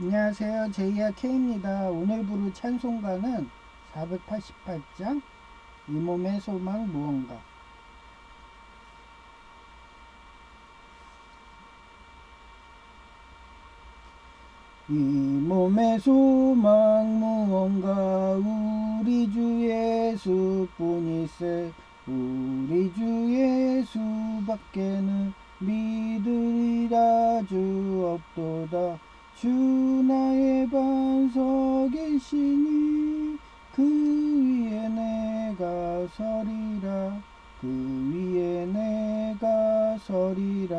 안녕하세요. 제이야 K입니다. 오늘 부를 찬송가는 488장 이 몸의 소망 무언가. 이 몸의 소망 무언가 우리 주 예수뿐이세. 우리 주 예수밖에는 믿으리라 주 없도다. 주 나의 반석이시니 그 위에 내가 서리라. 그 위에 내가 서리라.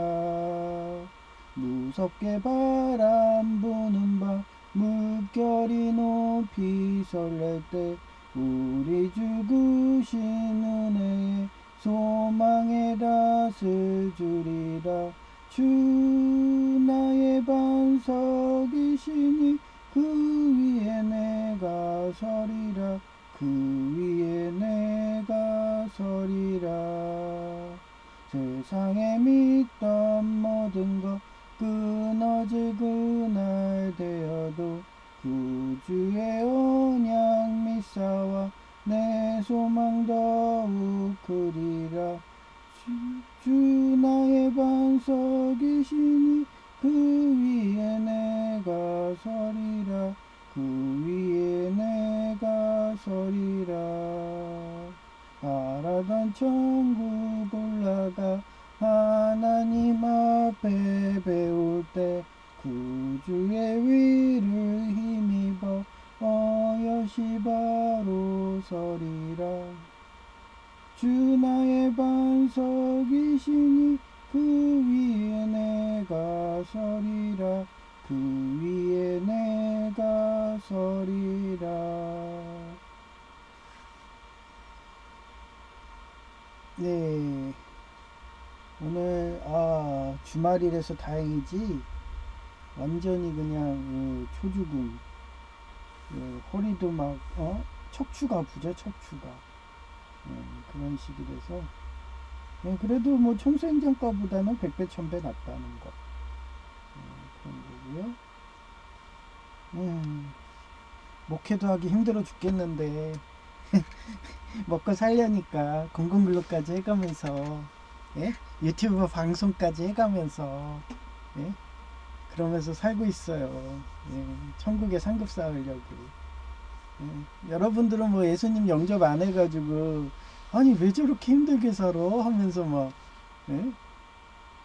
무섭게 바람 부는 밤 물결이 높이 설렐 때 우리 죽으신 은혜에 소망의 닷을 주리라. 주 나의 반석이시니 그 위에 내가 서리라. 그 위에 내가 서리라. 세상에 믿던 모든 것 끊어질 그날 되어도 구주의 언약 미사와 내 소망 더욱 크리라. 주 나의 반석이시니 그 위에 내가 서리라. 그 위에 내가 서리라. 바라던 천국 올라가 하나님 앞에 배울 때 구주의 위를 힘입어 어여시 바로 서리라. 주 나의 반석이시니 그 위에 내가 서리라. 그 위에 내가 서리라. 네, 오늘 주말이라서 다행이지 완전히 그냥 초죽음, 허리도 막 척추가 아프죠. 척추가 그런 식이라서 그래도 뭐 청소년과보다는 100배 1000배 낫다는 거 그런 거고요. 목회도 하기 힘들어 죽겠는데 먹고 살려니까 공공근로까지 해가면서 유튜브 방송까지 해가면서 예? 그러면서 살고 있어요. 천국에 상급 쌓으려고. 여러분들은 뭐 예수님 영접 안 해가지고 아니 왜 저렇게 힘들게 살아 하면서 막 예?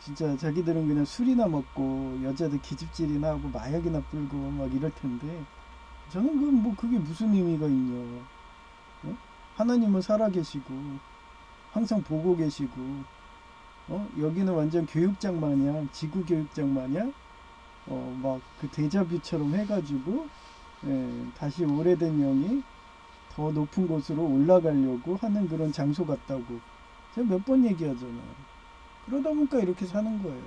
진짜 자기들은 그냥 술이나 먹고 여자들 기집질이나 하고 마약이나 불고 막 이럴 텐데 저는 그게 무슨 의미가 있냐. 하나님은 살아계시고 항상 보고 계시고 여기는 완전 교육장 마냥 지구 교육장 마냥 막 그 데자뷰처럼 해가지고 다시 오래된 영이 더 높은 곳으로 올라가려고 하는 그런 장소 같다고 제가 몇 번 얘기하잖아요. 그러다 보니까 이렇게 사는 거예요.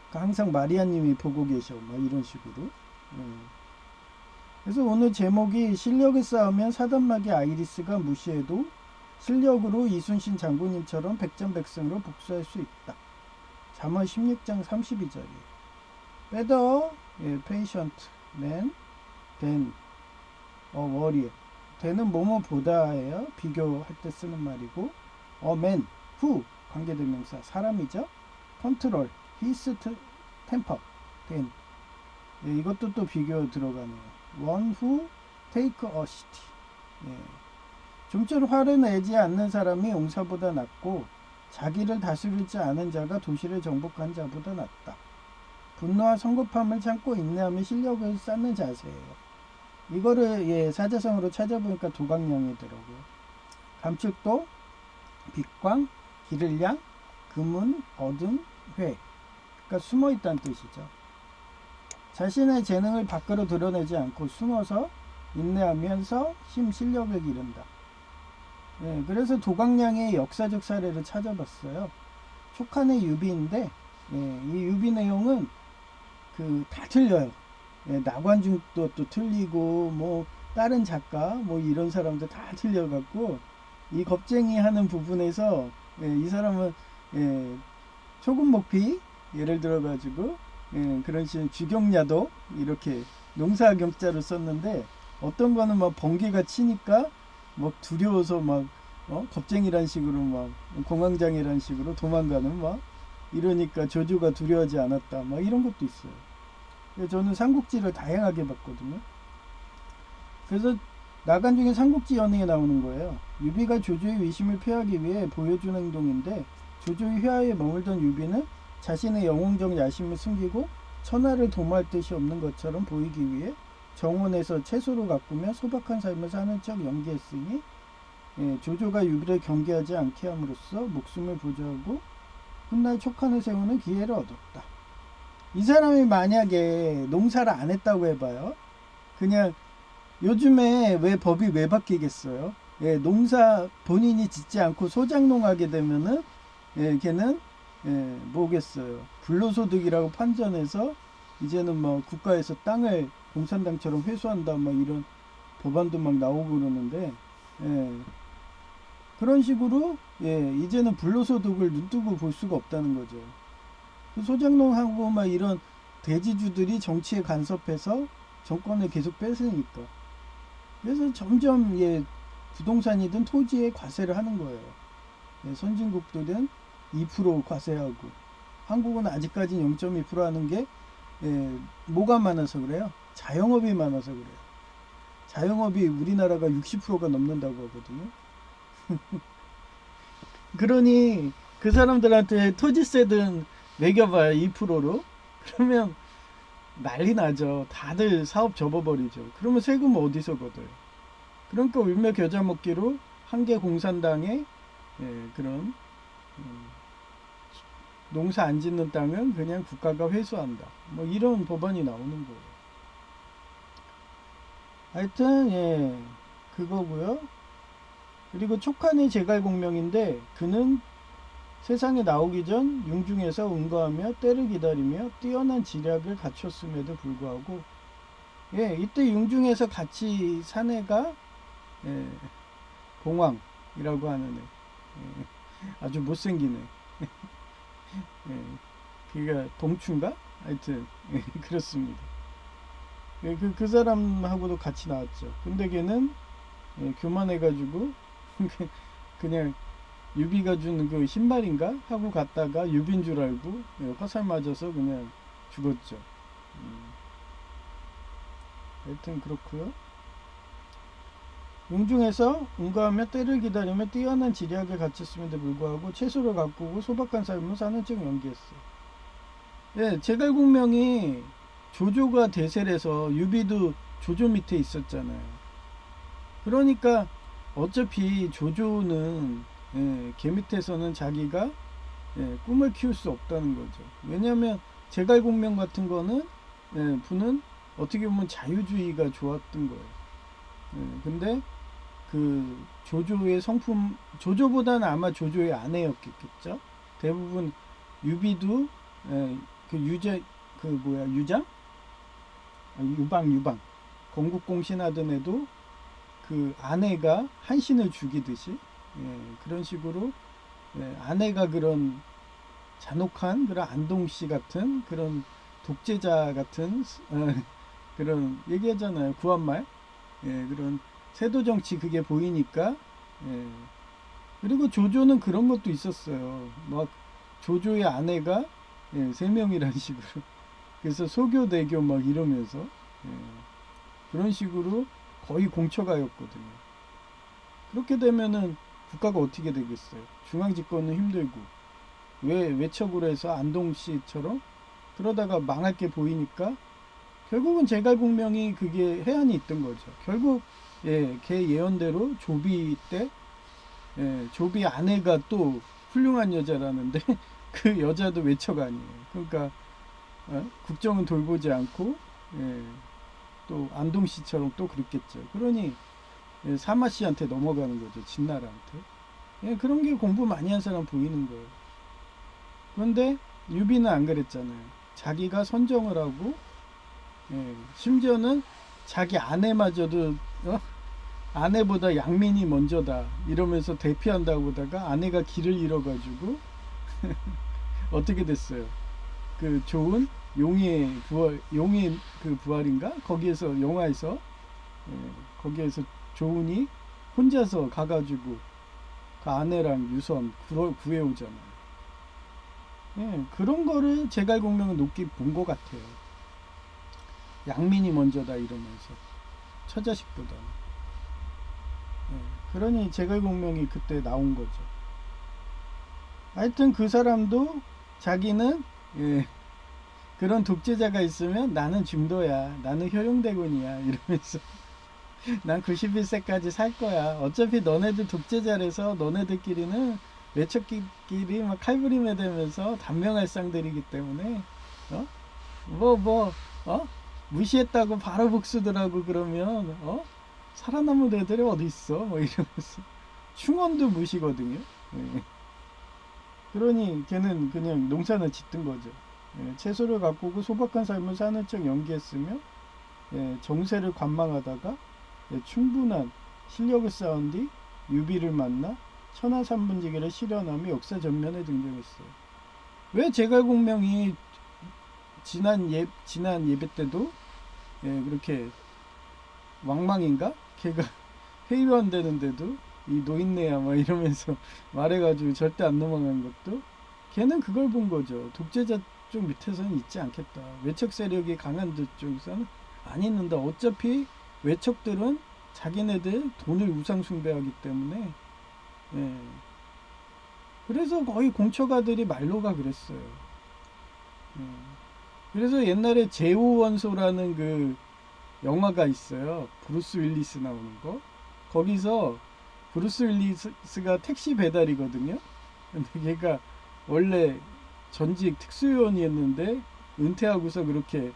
그러니까 항상 마리아님이 보고 계셔 막 이런 식으로. 그래서 오늘 제목이 실력을 쌓으면 사단마귀 아이리스가 무시해도 실력으로 이순신 장군님처럼 백전백승으로 복수할 수 있다. 잠언 16장 32절이에요. Better patient man than a warrior. then은 뭐뭐보다예요. 비교할 때 쓰는 말이고 a man, who 관계대명사 사람이죠. control his temper than 이것도 또 비교 들어가네요. one who take a city. 좀처럼 화를 내지 않는 사람이 용사보다 낫고 자기를 다스리지 않은 자가 도시를 정복한 자보다 낫다. 분노와 성급함을 참고 인내하며 실력을 쌓는 자세예요. 이거를 사자성어로 찾아보니까 도각량이더라고요. 감축도, 빛광, 기를량, 금은, 어둠, 회. 그러니까 숨어있다는 뜻이죠. 자신의 재능을 밖으로 드러내지 않고 숨어서 인내하면서 실력을 기른다. 그래서 도각량의 역사적 사례를 찾아봤어요. 촉한의 유비인데 이 유비 내용은 다 틀려요. 나관중도 또 틀리고 뭐 다른 작가 뭐 이런 사람들 다 틀려갖고 이 겁쟁이 하는 부분에서 이 사람은 초급 목피 예를 들어가지고 예, 그런 식으로 주경야도 이렇게 농사경자로 썼는데 어떤 거는 막 번개가 치니까 막 두려워서 막 겁쟁이란 식으로 막 공황장애란 식으로 도망가는 막 이러니까 조조가 두려워하지 않았다 막 이런 것도 있어요. 그래서 저는 삼국지를 다양하게 봤거든요. 그래서 나간 중에 삼국지 연의에 나오는 거예요. 유비가 조조의 위심을 피하기 위해 보여준 행동인데 조조의 휘하에 머물던 유비는 자신의 영웅적 야심을 숨기고 천하를 도모할 뜻이 없는 것처럼 보이기 위해 정원에서 채소를 가꾸며 소박한 삶을 사는 척 연기했으니 조조가 유비를 경계하지 않게 함으로써 목숨을 보조하고 훗날 촉한을 세우는 기회를 얻었다. 이 사람이 만약에 농사를 안 했다고 해봐요. 그냥 요즘에 왜 법이 왜 바뀌겠어요? 예, 농사 본인이 짓지 않고 소작농하게 되면은 걔는 뭐겠어요? 불로소득이라고 판전해서 이제는 뭐 국가에서 땅을 공산당처럼 회수한다 막 이런 법안도 막 나오고 그러는데 그런 식으로 이제는 불로소득을 눈뜨고 볼 수가 없다는 거죠. 소작농하고 막 이런 대지주들이 정치에 간섭해서 정권을 계속 뺏으니까. 그래서 점점 부동산이든 토지에 과세를 하는 거예요. 선진국들은 2% 과세하고 한국은 아직까지 0.2% 하는 게 뭐가 많아서 그래요? 자영업이 많아서 그래요. 자영업이 우리나라가 60%가 넘는다고 하거든요. 그러니 그 사람들한테 토지세든 매겨봐요 2%로 그러면 난리 나죠. 다들 사업 접어버리죠. 그러면 세금 어디서 걷어요? 그러니까 울며 겨자 먹기로 한개 공산당의 그런 농사 안 짓는 땅은 그냥 국가가 회수한다. 뭐 이런 법안이 나오는 거예요. 하여튼 그거고요. 그리고 촉한의 제갈공명인데 그는 세상에 나오기 전 융중에서 응거하며 때를 기다리며 뛰어난 지략을 갖췄음에도 불구하고 이때 융중에서 같이 산 애가 봉황이라고 하는 애 아주 못생긴 애 그가 동춘가? 하여튼 그렇습니다. 그 사람하고도 같이 나왔죠. 근데 걔는 교만해가지고 그냥 유비가 준 그 신발인가 하고 갔다가 유비인 줄 알고 화살 맞아서 그냥 죽었죠. 하여튼 그렇고요. 융중에서 응가하며 때를 기다리며 뛰어난 지략을 갖췄음에도 불구하고 채소를 가꾸고 소박한 삶을 사는 척 연기했어요. 제갈공명이 조조가 대세라서 유비도 조조 밑에 있었잖아요. 그러니까 어차피 조조는 걔 밑에서는 자기가 꿈을 키울 수 없다는 거죠. 왜냐하면 제갈공명 같은 거는 분은 어떻게 보면 자유주의가 좋았던 거예요. 근데 그 조조의 성품 조조보다는 아마 조조의 아내였겠죠. 대부분 유비도 그 유장 유방 건국공신하던 애도 그 아내가 한신을 죽이듯이 그런 식으로 아내가 그런 잔혹한 그런 안동씨 같은 그런 독재자 같은 그런 얘기하잖아요. 구한말 그런 세도 정치 그게 보이니까 그리고 조조는 그런 것도 있었어요. 막 조조의 아내가 3명이라는 식으로 그래서 소교 대교 막 이러면서 그런 식으로 거의 공처가였거든요. 그렇게 되면은 국가가 어떻게 되겠어요? 중앙 집권은 힘들고 왜 외척으로 해서 안동시처럼 그러다가 망할 게 보이니까 결국은 제갈공명이 그게 해안이 있던 거죠. 결국 걔 예언대로 조비 때 조비 아내가 또 훌륭한 여자라는데 그 여자도 외척 아니에요. 그러니까 국정은 돌보지 않고 또 안동시처럼 또 그랬겠죠. 그러니 사마씨한테 넘어가는 거죠. 진나라한테. 그런 게 공부 많이 한 사람 보이는 거예요. 그런데 유비는 안 그랬잖아요. 자기가 선정을 하고 심지어는 자기 아내마저도 아내보다 양민이 먼저다 이러면서 대피한다고 보다가 아내가 길을 잃어가지고 어떻게 됐어요? 그 좋은 용의 부활, 용의 그 부활인가? 거기에서 영화에서 거기에서 조은이 혼자서 가가지고 그 아내랑 유선 구해오잖아요. 그런 거를 제갈공명은 높게 본 것 같아요. 양민이 먼저다 이러면서 처자식보다. 그러니 제갈공명이 그때 나온 거죠. 하여튼 그 사람도 자기는 그런 독재자가 있으면 나는 중도야, 나는 효용대군이야 이러면서 난 91세까지 살 거야. 어차피 너네들 독재자라서 너네들끼리는 외척끼리 막 칼부림해 대면서 단명할 상들이기 때문에 어? 어? 무시했다고 바로 복수들하고 그러면 살아남은 애들이 어디 있어? 뭐 이러면서 충원도 무시거든요. 예. 그러니 걔는 그냥 농사는 짓던 거죠. 채소를 가꾸고 소박한 삶을 사는 척 연기했으며 정세를 관망하다가 충분한 실력을 쌓은 뒤 유비를 만나 천하삼분지기를 실현하며 역사 전면에 등장했어요. 왜 제갈공명이 지난 예배 때도 그렇게 왕망인가? 걔가 회의도 안 되는데도 이 노인네야 막 이러면서 말해가지고 절대 안 넘어간 것도 걔는 그걸 본 거죠. 독재자 쪽 밑에서는 있지 않겠다. 외척 세력이 강한 데 쪽에서는 안 있는다. 어차피 외척들은 자기네들 돈을 우상 숭배하기 때문에 그래서 거의 공처가들이 말로가 그랬어요. 그래서 옛날에 제오원소라는 그 영화가 있어요. 브루스 윌리스 나오는 거. 거기서 브루스 윌리스가 택시 배달이거든요. 근데 걔가 원래 전직 특수요원이었는데 은퇴하고서 그렇게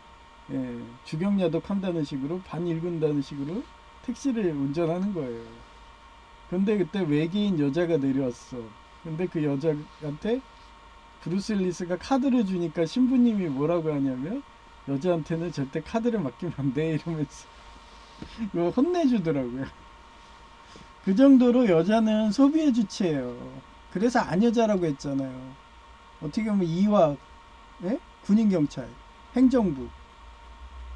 주경야독 한다는 식으로 반 읽은다는 식으로 택시를 운전하는 거예요. 근데 그때 외계인 여자가 내려왔어. 근데 그 여자한테 브루스 윌리스가 카드를 주니까 신부님이 뭐라고 하냐면 여자한테는 절대 카드를 맡기면 안 돼 이러면서 이거 혼내주더라고요. 그 정도로 여자는 소비의 주체예요. 그래서 아녀자라고 했잖아요. 어떻게 보면 이화, 군인경찰, 행정부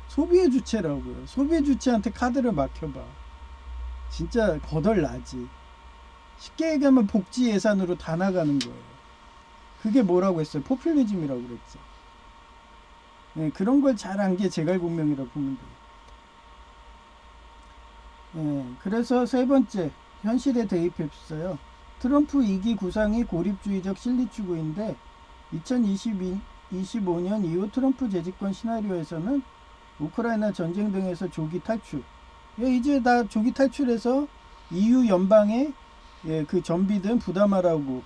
소비의 주체라고요. 소비의 주체한테 카드를 맡겨봐. 진짜 거덜나지. 쉽게 얘기하면 복지 예산으로 다 나가는 거예요. 그게 뭐라고 했어요? 포퓰리즘이라고 그랬죠. 그런 걸 잘한 게 제갈공명이라고 보면 돼요. 그래서 세 번째, 현실에 대입했어요. 트럼프 2기 구상이 고립주의적 실리 추구인데 2025년 이후 트럼프 재집권 시나리오에서는 우크라이나 전쟁 등에서 조기 탈출. 이제 다 조기 탈출해서 EU 연방에 그 전비든 부담하라고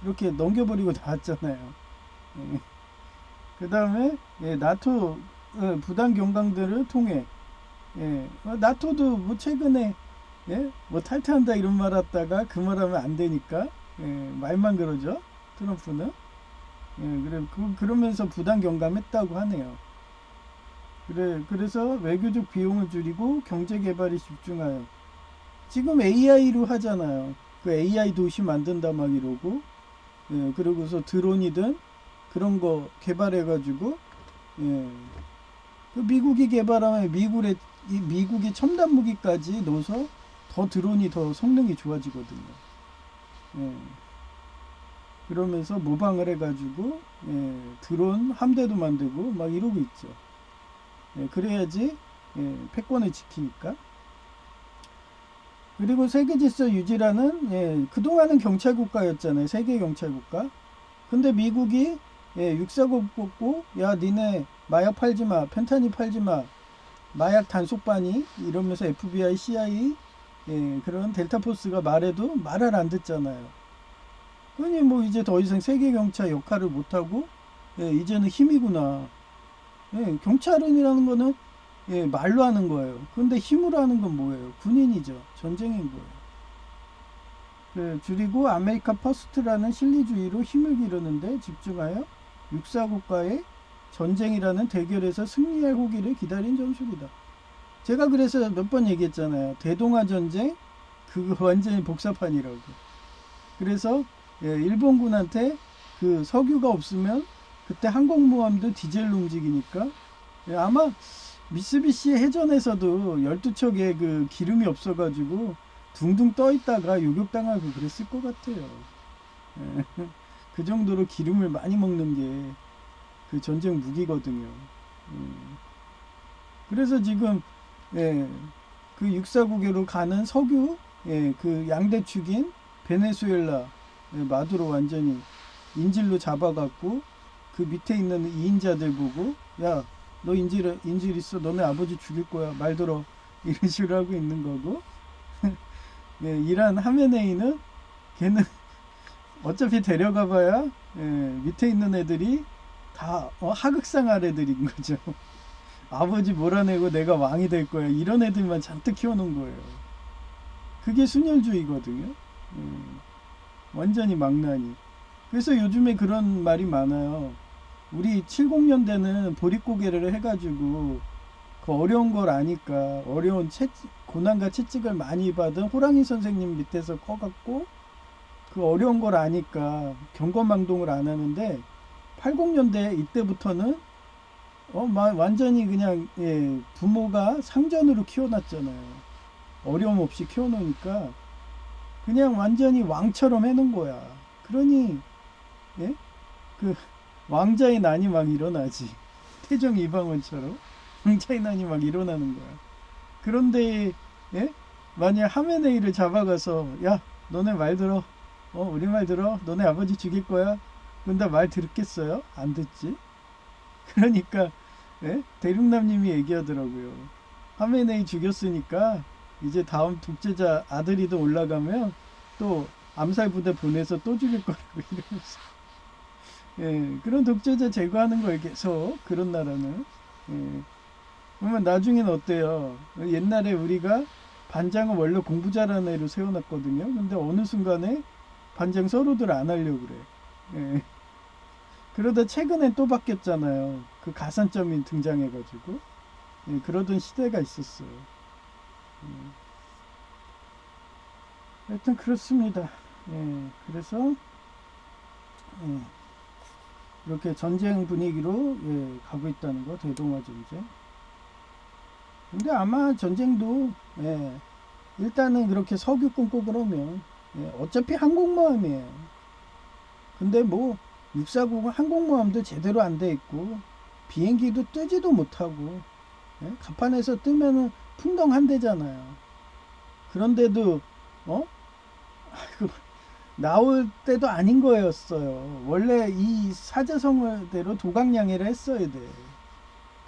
이렇게 넘겨버리고 나왔잖아요. 그 다음에 나토 부당 경강들을 통해 나토도 뭐 최근에 뭐 탈퇴한다 이런 말 했다가 그 말하면 안 되니까 말만 그러죠. 트럼프는 그러면서 부당 경감했다고 하네요. 그래서 외교적 비용을 줄이고 경제 개발에 집중하여 지금 AI로 하잖아요. 그 AI 도시 만든다 막 이러고 그러고서 드론이든 그런 거 개발해가지고 그 미국이 개발하면 미국이 첨단 무기까지 넣어서 더 드론이 더 성능이 좋아지거든요. 그러면서 모방을 해가지고 드론 함대도 만들고 막 이러고 있죠. 그래야지 패권을 지키니까. 그리고 세계 질서 유지라는 그동안은 경찰 국가였잖아요. 세계 경찰 국가. 근데 미국이 육사국 뽑고 야 니네 마약 팔지마, 펜타닐 팔지마, 마약 단속반이 이러면서 FBI, CIA 그런 델타포스가 말해도 말을 안 듣잖아요. 그러니 뭐 이제 더 이상 세계 경찰 역할을 못하고 이제는 힘이구나. 경찰은이라는 거는 말로 하는 거예요. 근데 힘으로 하는 건 뭐예요? 군인이죠. 전쟁인 거예요. 줄이고 아메리카 퍼스트라는 실리주의로 힘을 기르는데 집중하여 육사국가의 전쟁이라는 대결에서 승리할 호기를 기다린 전술이다. 제가 그래서 몇 번 얘기했잖아요. 대동아 전쟁 그거 완전히 복사판이라고. 그래서 일본군한테 그 석유가 없으면 그때 항공모함도 디젤로 움직이니까 아마 미쓰비시 해전에서도 12척에 그 기름이 없어가지고 둥둥 떠 있다가 요격당하고 그랬을 것 같아요. 예. 그 정도로 기름을 많이 먹는 게 그 전쟁 무기거든요. 그래서 지금 예, 그 육사국으로 가는 석유 그 양대축인 베네수엘라 마두로 완전히 인질로 잡아갖고 그 밑에 있는 2인자들 보고 야 너 인질 있어 너네 아버지 죽일 거야 말 들어 이런 식으로 하고 있는 거고 예, 이란 하메네이는 걔는 어차피 데려가봐야 밑에 있는 애들이 다 하극상할 애들인 거죠. 아버지 몰아내고 내가 왕이 될 거야 이런 애들만 잔뜩 키워놓은 거예요. 그게 순혈주의거든요. 완전히 망나니. 그래서 요즘에 그런 말이 많아요. 우리 70년대는 보릿고개를 해가지고 그 어려운 걸 아니까 어려운 고난과 채찍을 많이 받은 호랑이 선생님 밑에서 커갖고 그 어려운 걸 아니까 경거망동을 안 하는데 80년대 이때부터는 완전히 그냥 부모가 상전으로 키워놨잖아요. 어려움 없이 키워놓으니까 그냥 완전히 왕처럼 해놓은 거야. 그러니 그 왕자의 난이 막 일어나지. 태종 이방원처럼 왕자의 난이 막 일어나는 거야. 그런데 만약 하메네이를 잡아가서 야 너네 말 들어 우리 말 들어 너네 아버지 죽일 거야 근데 말 들었겠어요? 안 듣지. 그러니까 대륙남님이 얘기하더라고요. 하메네이 죽였으니까 이제 다음 독재자 아들이도 올라가면 또 암살 부대 보내서 또 죽일 거라고 이러면서 그런 독재자 제거하는 거예요. 계속 그런 나라는. 그러면 나중엔 어때요? 옛날에 우리가 반장은 원래 공부 잘하는 애로 세워놨거든요. 근데 어느 순간에 반장 서로들 안 하려고 그래. 그러다 최근에 또 바뀌었잖아요. 그 가산점이 등장해가지고. 그러던 시대가 있었어요. 하여튼 그렇습니다. 그래서 이렇게 전쟁 분위기로 가고 있다는 거, 대동아 전쟁. 근데 아마 전쟁도 일단은 그렇게 석유 끊고 그러면 어차피 항공모함이에요. 근데 뭐 육사국은 항공모함도 제대로 안 돼 있고 비행기도 뜨지도 못하고 갑판에서 뜨면은 풍덩한대잖아요. 그런데도 아이고, 나올 때도 아닌 거였어요. 원래 이 사자성어대로 도각량이라 했어야 돼.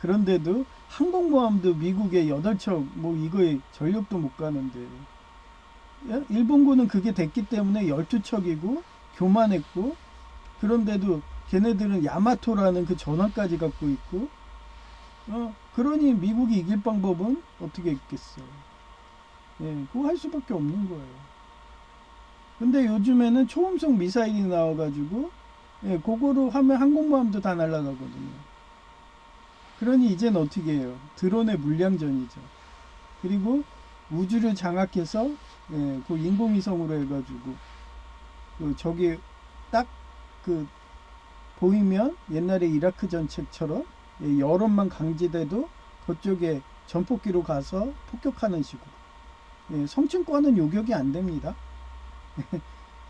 그런데도 항공모함도 미국의 8척 뭐 이거에 전력도 못 가는데 일본군은 그게 됐기 때문에 12척이고 교만했고 그런데도 걔네들은 야마토라는 그 전함까지 갖고 있고 그러니 미국이 이길 방법은 어떻게 있겠어요. 그거 할 수밖에 없는 거예요. 근데 요즘에는 초음속 미사일이 나와가지고 그거로 하면 항공모함도 다 날아가거든요. 그러니 이젠 어떻게 해요? 드론의 물량전이죠. 그리고 우주를 장악해서 그 인공위성으로 해가지고 그 저기 딱 그 보이면 옛날에 이라크 전책처럼 여론만 강제돼도 그쪽에 전폭기로 가서 폭격하는 식으로. 성층권은 요격이 안 됩니다.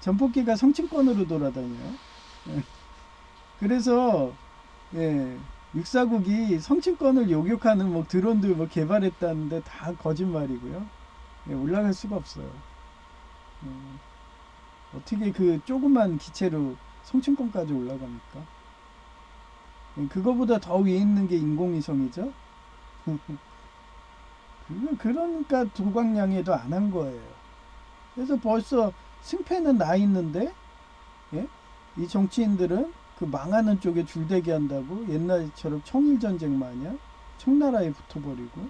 전폭기가 성층권으로 돌아다녀요. 그래서 육사국이 성층권을 요격하는 뭐 드론들 뭐 개발했다는데 다 거짓말이고요. 올라갈 수가 없어요. 어떻게 그 조그만 기체로 성층권까지 올라갑니까? 그거보다 더 위에 있는 게 인공위성이죠. 그러니까 도광량에도 안 한 거예요. 그래서 벌써 승패는 나 있는데 이 정치인들은 그 망하는 쪽에 줄대기 한다고 옛날처럼 청일전쟁 마냥 청나라에 붙어버리고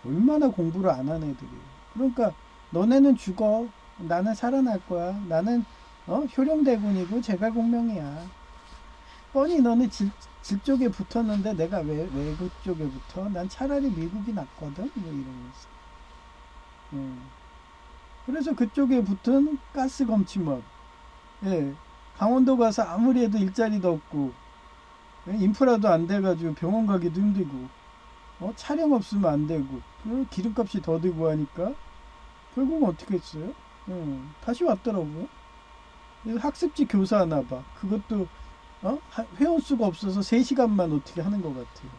얼마나 공부를 안 한 애들이에요. 그러니까 너네는 죽어 나는 살아날 거야. 나는 효령대군이고 제갈공명이야. 뻔히 너네 질 쪽에 붙었는데 내가 왜 그쪽에 붙어? 난 차라리 미국이 낫거든. 뭐 이러면서. 그래서 그쪽에 붙은 가스 검침업. 강원도 가서 아무리 해도 일자리도 없고 인프라도 안 돼가지고 병원 가기도 힘들고, 차량 없으면 안 되고, 기름값이 더 들고 하니까 결국은 어떻게 했어요? 다시 왔더라고요. 그래서 학습지 교사 하나 봐. 그것도 회원 수가 없어서 3시간만 어떻게 하는 것 같아요.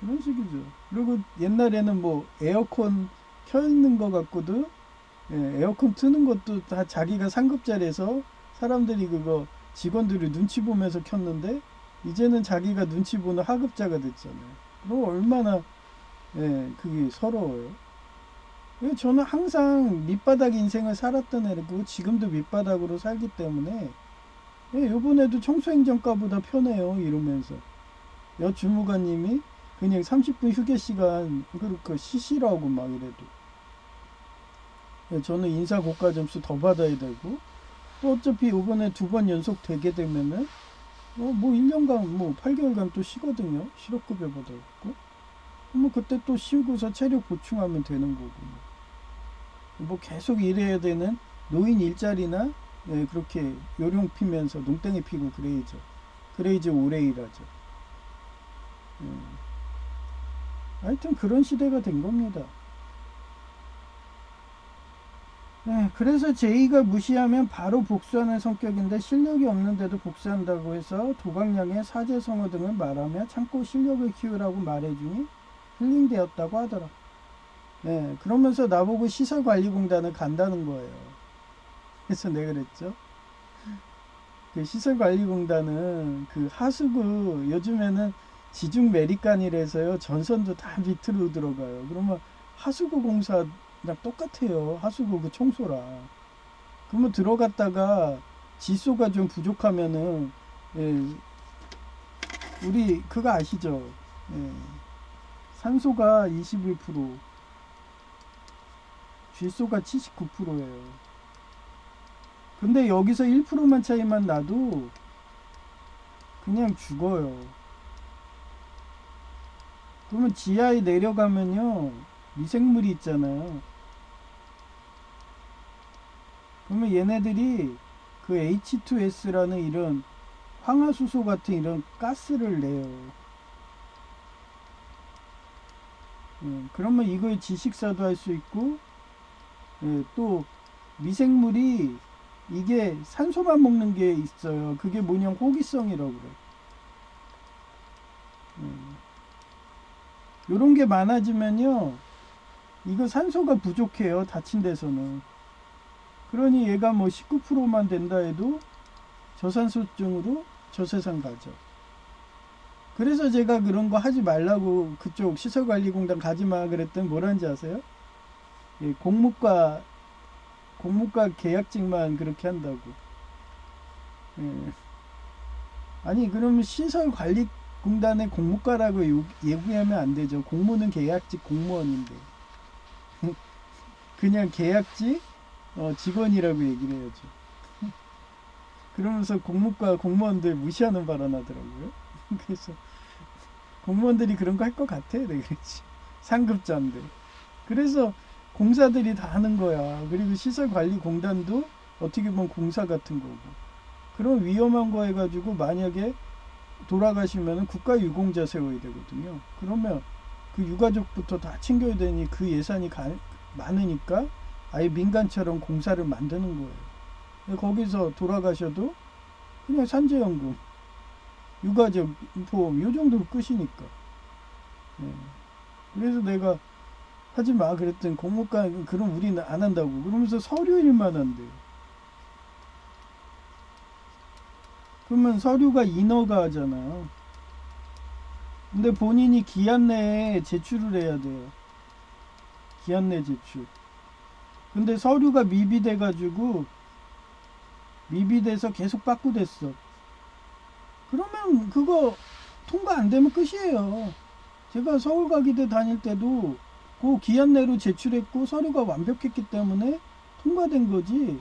그런 식이죠. 그리고 옛날에는 뭐 에어컨 켜 있는 거 갖고도 에어컨 트는 것도 다 자기가 상급자리에서 사람들이 그거 직원들이 눈치 보면서 켰는데 이제는 자기가 눈치 보는 하급자가 됐잖아요. 그럼 얼마나 그게 서러워요. 저는 항상 밑바닥 인생을 살았던 애고 지금도 밑바닥으로 살기 때문에 요번에도 청소행정과보다 편해요 이러면서 여 주무관님이 그냥 30분 휴게 시간 그렇게 쉬시라고 막 이래도 저는 인사 고과 점수 더 받아야 되고 또 어차피 이번에 2번 연속 되게 되면은 뭐 1년간 뭐 8개월간 또 쉬거든요. 실업급여 받아갖고 뭐 그때 또 쉬고서 체력 보충하면 되는 거고 뭐 계속 일해야 되는 노인 일자리나 그렇게 요령 피면서 농땡이 피고 그래야죠. 그래야지 오래 일하죠. 하여튼 그런 시대가 된 겁니다. 그래서 제의가 무시하면 바로 복수하는 성격인데 실력이 없는데도 복수한다고 해서 도각량의 사제성어 등을 말하며 참고 실력을 키우라고 말해주니 힐링되었다고 하더라. 그러면서 나보고 시설관리공단을 간다는 거예요. 그래서 내가 그랬죠. 그 시설관리공단은 그 하수구 요즘에는 지중 메리칸이라서요 전선도 다 밑으로 들어가요. 그러면 하수구 공사랑 똑같아요. 하수구 그 청소라. 그러면 들어갔다가 지소가 좀 부족하면은 우리 그거 아시죠? 산소가 21%, 쥐소가 79%예요. 근데 여기서 1%만 차이만 나도 그냥 죽어요. 그러면 지하에 내려가면요 미생물이 있잖아요. 그러면 얘네들이 그 H2S라는 이런 황화수소 같은 이런 가스를 내요. 그러면 이거에 지식사도 할 수 있고 또 미생물이 이게 산소만 먹는 게 있어요. 그게 뭐냐 호기성이라고 그래. 요런 게 많아지면요 이거 산소가 부족해요. 다친 데서는. 그러니 얘가 뭐 19%만 된다 해도 저산소증으로 저 세상 가죠. 그래서 제가 그런 거 하지 말라고 그쪽 시설관리공단 가지마 그랬더니 뭐라는지 아세요? 공무과 계약직만 그렇게 한다고. 아니 그러면 시설관리공단의 공무과라고 얘기하면 안 되죠. 공무는 계약직 공무원인데 그냥 계약직 직원이라고 얘기를 해야죠. 그러면서 공무과 공무원들 무시하는 발언하더라고요. 그래서 공무원들이 그런 거 할 것 같아. 내가 그랬지. 상급자인데. 그래서 공사들이 다 하는 거야. 그리고 시설관리공단도 어떻게 보면 공사 같은 거고. 그런 위험한 거 해가지고 만약에 돌아가시면 국가유공자 세워야 되거든요. 그러면 그 유가족부터 다 챙겨야 되니 그 예산이 많으니까 아예 민간처럼 공사를 만드는 거예요. 거기서 돌아가셔도 그냥 산재연금, 유가족 보험 요 정도로 끝이니까. 그래서 내가 하지 마 그랬더니 공무과 그럼 우리는 안 한다고 그러면서 서류 일만 한대요. 그러면 서류가 인허가 하잖아요. 근데 본인이 기한 내에 제출을 해야 돼요. 기한 내 제출. 근데 서류가 미비돼서 계속 빠꾸됐어. 그러면 그거 통과 안 되면 끝이에요. 제가 서울과기대 다닐 때도 그 기한 내로 제출했고 서류가 완벽했기 때문에 통과된 거지.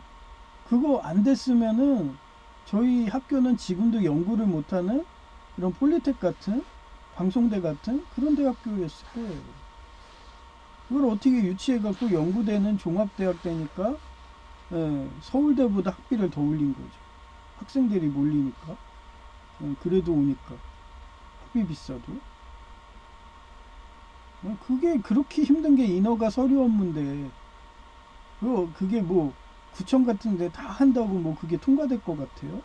그거 안 됐으면은 저희 학교는 지금도 연구를 못하는 이런 폴리텍 같은 방송대 같은 그런 대학교였을 거예요. 그걸 어떻게 유치해갖고 연구대는 종합대학 되니까 서울대보다 학비를 더 올린 거죠. 학생들이 몰리니까. 그래도 오니까. 학비 비싸도. 그게 그렇게 힘든 게 인허가 서류 업무인데, 그게 뭐, 구청 같은데 다 한다고 뭐 그게 통과될 것 같아요?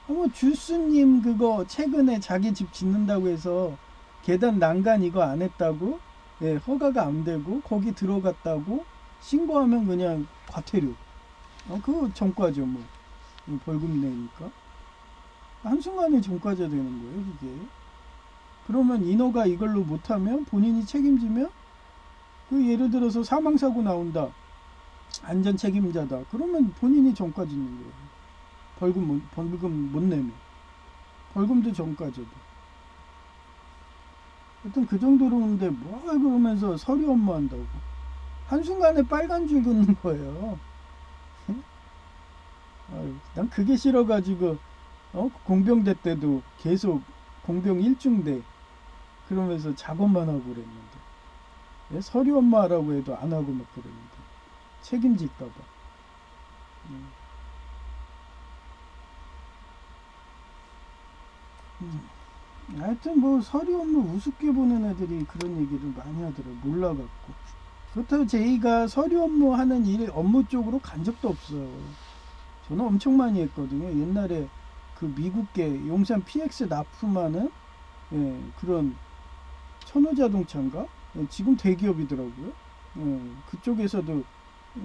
뭐 주스님 그거 최근에 자기 집 짓는다고 해서 계단 난간 이거 안 했다고, 예, 허가가 안 되고 거기 들어갔다고 신고하면 그냥 과태료. 그거 전과죠 뭐. 벌금 내니까. 한순간에 전과자 되는 거예요 그게. 그러면 인허가 이걸로 못하면 본인이 책임지면, 그 예를 들어서 사망사고 나온다. 안전 책임자다. 그러면 본인이 전과 짓는 거예요. 벌금 못 내면. 벌금도 전과자도. 하여튼 그 정도로 오는데 뭐 그러면서 서류 업무 한다고. 한순간에 빨간 줄 긋는 거예요. 난 그게 싫어가지고, 공병대 때도 계속 공병 일중대 그러면서 작업만 하고 그랬는데, 예? 서류 업무 하라고 해도 안 하고 막 그랬는데, 책임질까봐. 하여튼 뭐 서류 업무 우습게 보는 애들이 그런 얘기를 많이 하더라고. 몰라갖고. 그렇다고 제이가 서류 업무 하는 일 업무 쪽으로 간 적도 없어요. 저는 엄청 많이 했거든요. 옛날에 그 미국계 용산 PX 납품하는, 예, 그런 천호자동차인가? 예, 지금 대기업이더라고요. 예, 그쪽에서도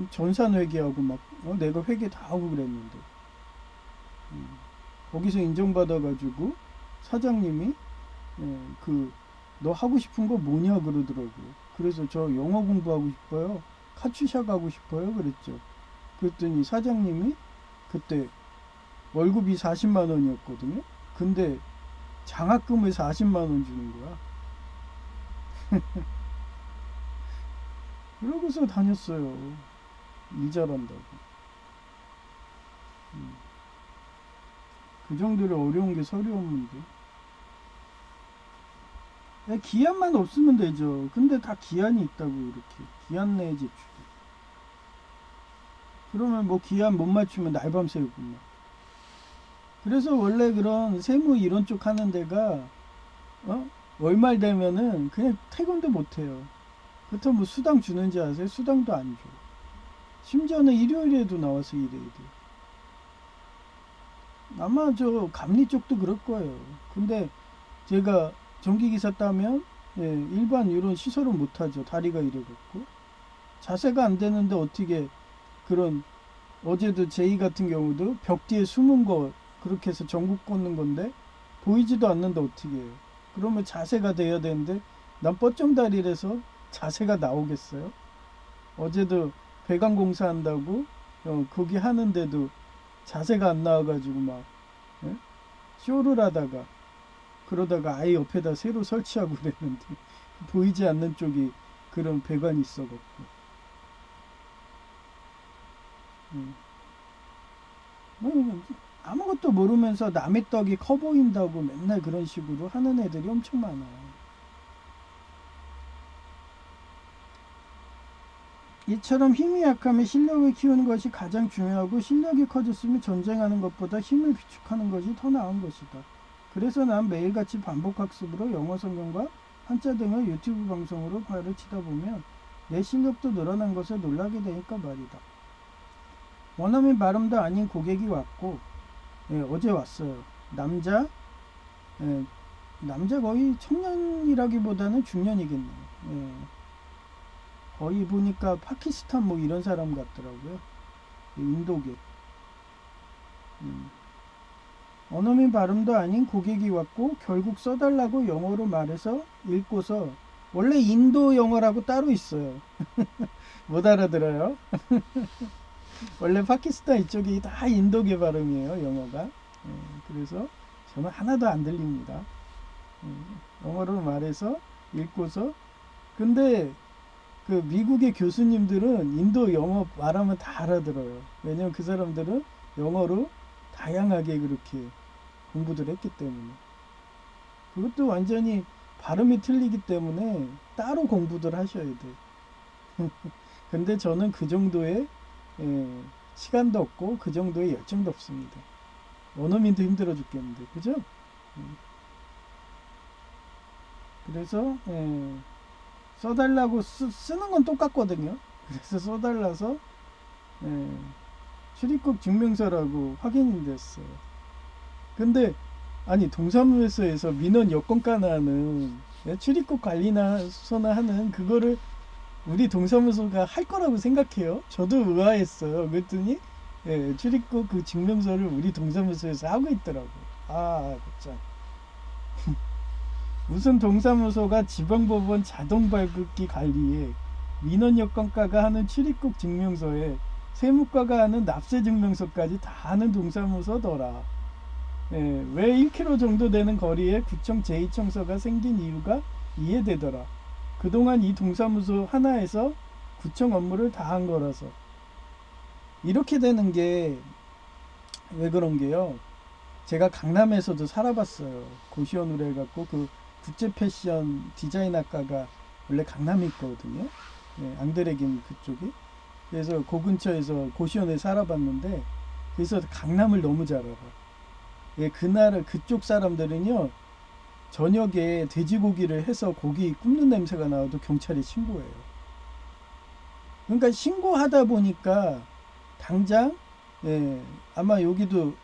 전산 회계하고 막, 내가 회계 다 하고 그랬는데, 거기서 인정받아가지고 사장님이, 예, 너 하고 싶은 거 뭐냐 그러더라고요. 그래서 저 영어 공부하고 싶어요. 카츄샤 가고 싶어요. 그랬죠. 그랬더니 사장님이 그때 월급이 40만 원이었거든요. 근데 장학금을 40만 원 주는 거야. 그러고서 다녔어요. 일 잘한다고. 그 정도로 어려운 게 서류 업무인데. 기한만 없으면 되죠. 근데 다 기한이 있다고 이렇게. 기한 내에 제출. 그러면 뭐 기한 못 맞추면 날밤 새우고 막. 그래서 원래 그런 세무 이런 쪽 하는 데가, 월말 되면은 그냥 퇴근도 못 해요. 그렇다면 뭐 수당 주는지 아세요? 수당도 안 줘. 심지어는 일요일에도 나와서 일해야 돼. 아마 저 감리 쪽도 그럴 거예요. 근데 제가 전기기사 따면, 예, 일반 이런 시설은 못하죠. 다리가 이래갖고. 자세가 안 되는데 어떻게 그런, 어제도 제이 같은 경우도 벽 뒤에 숨은 거 그렇게 해서 전국 꽂는 건데 보이지도 않는데 어떻게 해요. 그러면 자세가 돼야 되는데 난 뻗정다리라서 자세가 나오겠어요. 어제도 배관 공사한다고, 거기 하는데도 자세가 안 나와가지고 막, 예? 쇼를 하다가 그러다가 아예 옆에다 새로 설치하고 그랬는데 보이지 않는 쪽이 그런 배관이 있어갖고, 뭐 아무것도 모르면서 남의 떡이 커 보인다고 맨날 그런 식으로 하는 애들이 엄청 많아요. 이처럼 힘이 약하면 실력을 키우는 것이 가장 중요하고, 실력이 커졌으면 전쟁하는 것보다 힘을 비축하는 것이 더 나은 것이다. 그래서 난 매일같이 반복학습으로 영어 성경과 한자 등을 유튜브 방송으로 가르치다 보면 내 실력도 늘어난 것에 놀라게 되니까 말이다. 원어민 발음도 아닌 고객이 왔고, 예, 어제 왔어요. 남자, 예, 남자 거의 청년이라기보다는 중년이겠네요. 예, 거의 보니까 파키스탄 뭐 이런 사람 같더라고요. 인도계. 원어민 발음도 아닌 고객이 왔고 결국 써달라고 영어로 말해서 읽고서, 원래 인도 영어라고 따로 있어요. 못 알아들어요. 원래 파키스탄 이쪽이 다 인도계 발음이에요 영어가. 그래서 저는 하나도 안 들립니다. 영어로 말해서 읽고서. 근데 그 미국의 교수님들은 인도 영어 말하면 다 알아들어요. 왜냐면 그 사람들은 영어로 다양하게 그렇게 공부들 했기 때문에. 그것도 완전히 발음이 틀리기 때문에 따로 공부들 하셔야 돼. 근데 저는 그 정도의, 시간도 없고 그 정도의 열정도 없습니다. 원어민도 힘들어 죽겠는데, 그죠? 그래서 써달라고 쓰는 건 똑같거든요. 그래서 써달라서 예, 출입국 증명서라고 확인이 됐어요. 근데 아니 동사무소에서 민원 여건가나는 출입국 관리소나 하는 그거를 우리 동사무소가 할 거라고 생각해요. 저도 의아했어요. 그랬더니 출입국 그 증명서를 우리 동사무소에서 하고 있더라고. 아, 진짜. 무슨 동사무소가 지방법원 자동 발급기 관리에 민원여건과가 하는 출입국 증명서에 세무과가 하는 납세 증명서까지 다 하는 동사무소더라. 왜 1km 정도 되는 거리에 구청 제2청서가 생긴 이유가 이해되더라. 그동안 이 동사무소 하나에서 구청 업무를 다 한 거라서. 이렇게 되는 게 왜 그런 게요. 제가 강남에서도 살아봤어요. 고시원으로 해갖고 그 국제 패션 디자인 학과가 원래 강남에 있거든요. 앙드레긴 그쪽에. 그래서 그 근처에서 고시원에 살아봤는데 그래서 강남을 너무 잘 알아. 그 나라 그쪽 사람들은요 저녁에 돼지고기를 해서 고기 굽는 냄새가 나와도 경찰에 신고해요. 그러니까 신고하다 보니까 당장 아마 여기도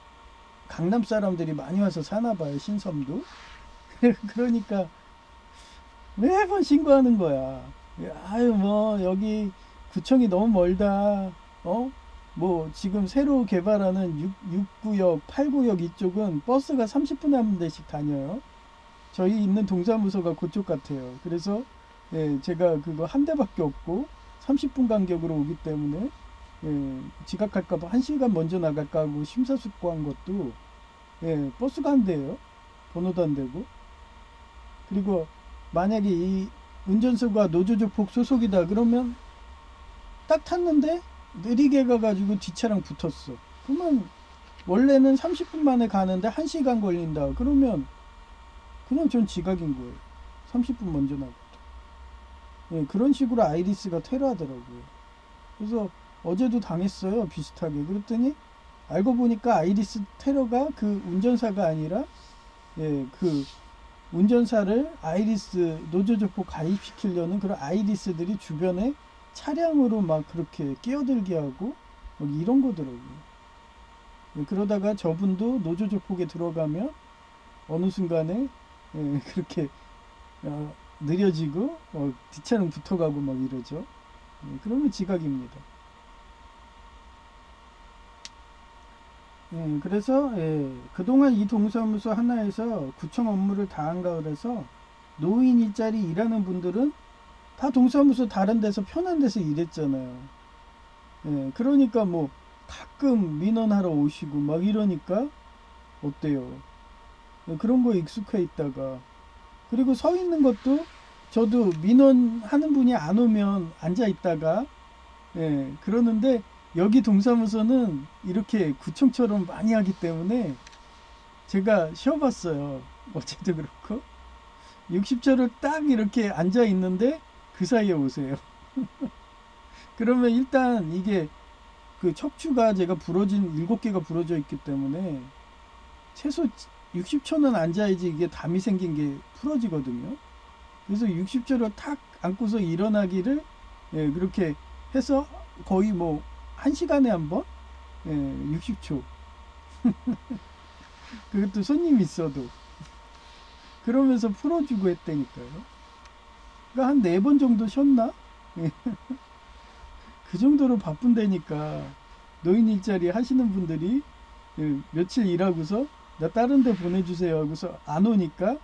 강남 사람들이 많이 와서 사나 봐요. 신섬도. 그러니까 매번 신고하는 거야. 아유 뭐 여기 구청이 너무 멀다. 뭐 지금 새로 개발하는 6구역, 8구역 이쪽은 버스가 30분에 한 대씩 다녀요. 저희 있는 동사무소가 그쪽 같아요. 그래서 제가 그거 한 대밖에 없고 30분 간격으로 오기 때문에 지각할까봐 1시간 먼저 나갈까 하고 심사숙고한 것도 버스가 한 대예요. 번호도 안 되고. 그리고 만약에 이 운전수가 노조조폭 소속이다 그러면 딱 탔는데 느리게 가가지고 뒷차랑 붙었어. 그러면 원래는 30분 만에 가는데 1시간 걸린다. 그러면 그냥 전 지각인 거예요. 30분 먼저 나가도. 그런 식으로 아이리스가 테러하더라고요. 그래서 어제도 당했어요. 비슷하게. 그랬더니 알고 보니까 아이리스 테러가 그 운전사가 아니라 그 운전사를 아이리스 노조조폭 가입시키려는 그런 아이리스들이 주변에 차량으로 막 그렇게 끼어들게 하고 막 이런 거더라고요. 그러다가 저분도 노조조폭에 들어가면 어느 순간에 그렇게 느려지고 뒷차는 붙어가고 막 이러죠. 그러면 지각입니다. 그래서 그동안 이 동사무소 하나에서 구청 업무를 다 한가 그래서 노인 일자리 일하는 분들은 다 동사무소 다른 데서 편한 데서 일했잖아요. 그러니까 뭐 가끔 민원하러 오시고 막 이러니까 어때요? 그런 거에 익숙해 있다가 그리고 서 있는 것도 저도 민원하는 분이 안 오면 앉아 있다가 그러는데 여기 동사무소는 이렇게 구청처럼 많이 하기 때문에 제가 쉬어봤어요. 어제도 그렇고 60초를 딱 이렇게 앉아 있는데 그 사이에 오세요. 그러면 일단 이게 그 척추가 제가 부러진 7개가 부러져 있기 때문에 최소 60초는 앉아야지 이게 담이 생긴 게 풀어지거든요. 그래서 60초를 탁 앉고서 일어나기를 그렇게 해서 거의 뭐 1시간에 한 번? 60초. 그것도 손님 있어도. 그러면서 풀어주고 했다니까요. 그러니까 한 4번 정도 쉬었나? 그 정도로 바쁜데니까 노인 일자리 하시는 분들이 며칠 일하고서 나 다른 데 보내주세요 하고서 안 오니까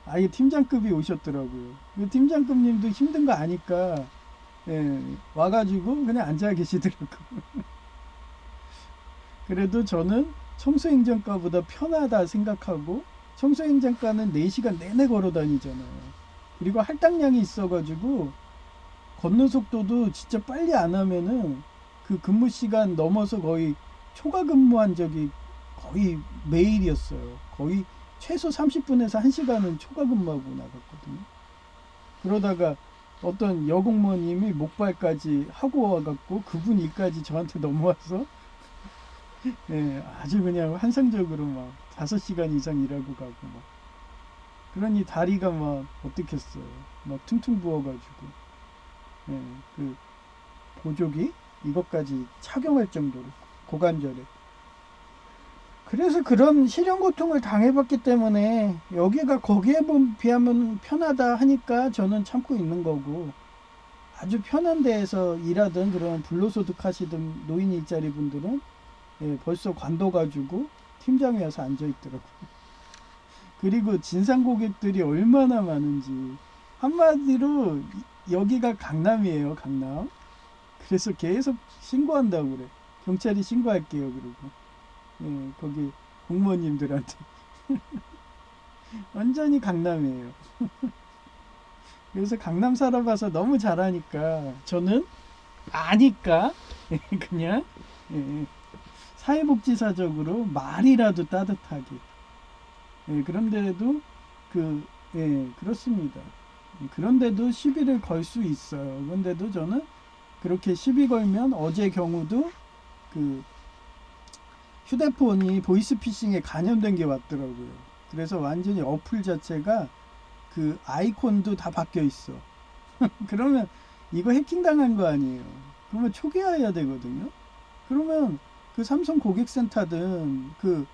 아예 팀장급이 오셨더라고요. 그 팀장급님도 힘든 거 아니까 와가지고 그냥 앉아 계시더라고요. 그래도 저는 청소행정과보다 편하다 생각하고 청소행정과는 4시간 내내 걸어 다니잖아요. 그리고 할당량이 있어가지고 걷는 속도도 진짜 빨리 안 하면은 그 근무 시간 넘어서 거의 초과 근무한 적이 거의 매일이었어요. 거의 최소 30분에서 1시간은 초과 근무하고 나갔거든요. 그러다가 어떤 여공무원님이 목발까지 하고 와갖고 그분 일까지 저한테 넘어와서 예, 아주 그냥 환상적으로 막 5시간 이상 일하고 가고 막. 그러니 다리가 막 어떻겠어요. 막 퉁퉁 부어가지고. 예, 그 보조기 이것까지 착용할 정도로 고관절에. 그래서 그런 실현 고통을 당해봤기 때문에 여기가 거기에 비하면 편하다 하니까 저는 참고 있는 거고, 아주 편한 데에서 일하던 그런 불로소득 하시던 노인 일자리 분들은 예, 벌써 관둬가지고 팀장에 와서 앉아있더라고요. 그리고 진상 고객들이 얼마나 많은지. 한마디로 여기가 강남이에요, 강남. 그래서 계속 신고한다고 그래. 경찰이 신고할게요, 그러고. 예, 거기 공무원님들한테. 완전히 강남이에요. 그래서 강남 살아봐서 너무 잘하니까 저는 아니까 그냥 예, 사회복지사적으로 말이라도 따뜻하게. 예, 그런데도 그렇습니다. 그런데도 시비를 걸 수 있어요. 그런데도 저는 그렇게 시비 걸면 어제 경우도 그 휴대폰이 보이스피싱에 감염된 게 왔더라고요. 그래서 완전히 어플 자체가 그 아이콘도 다 바뀌어 있어. 그러면 이거 해킹 당한 거 아니에요. 그러면 초기화해야 되거든요. 그러면 그 삼성 고객센터든 그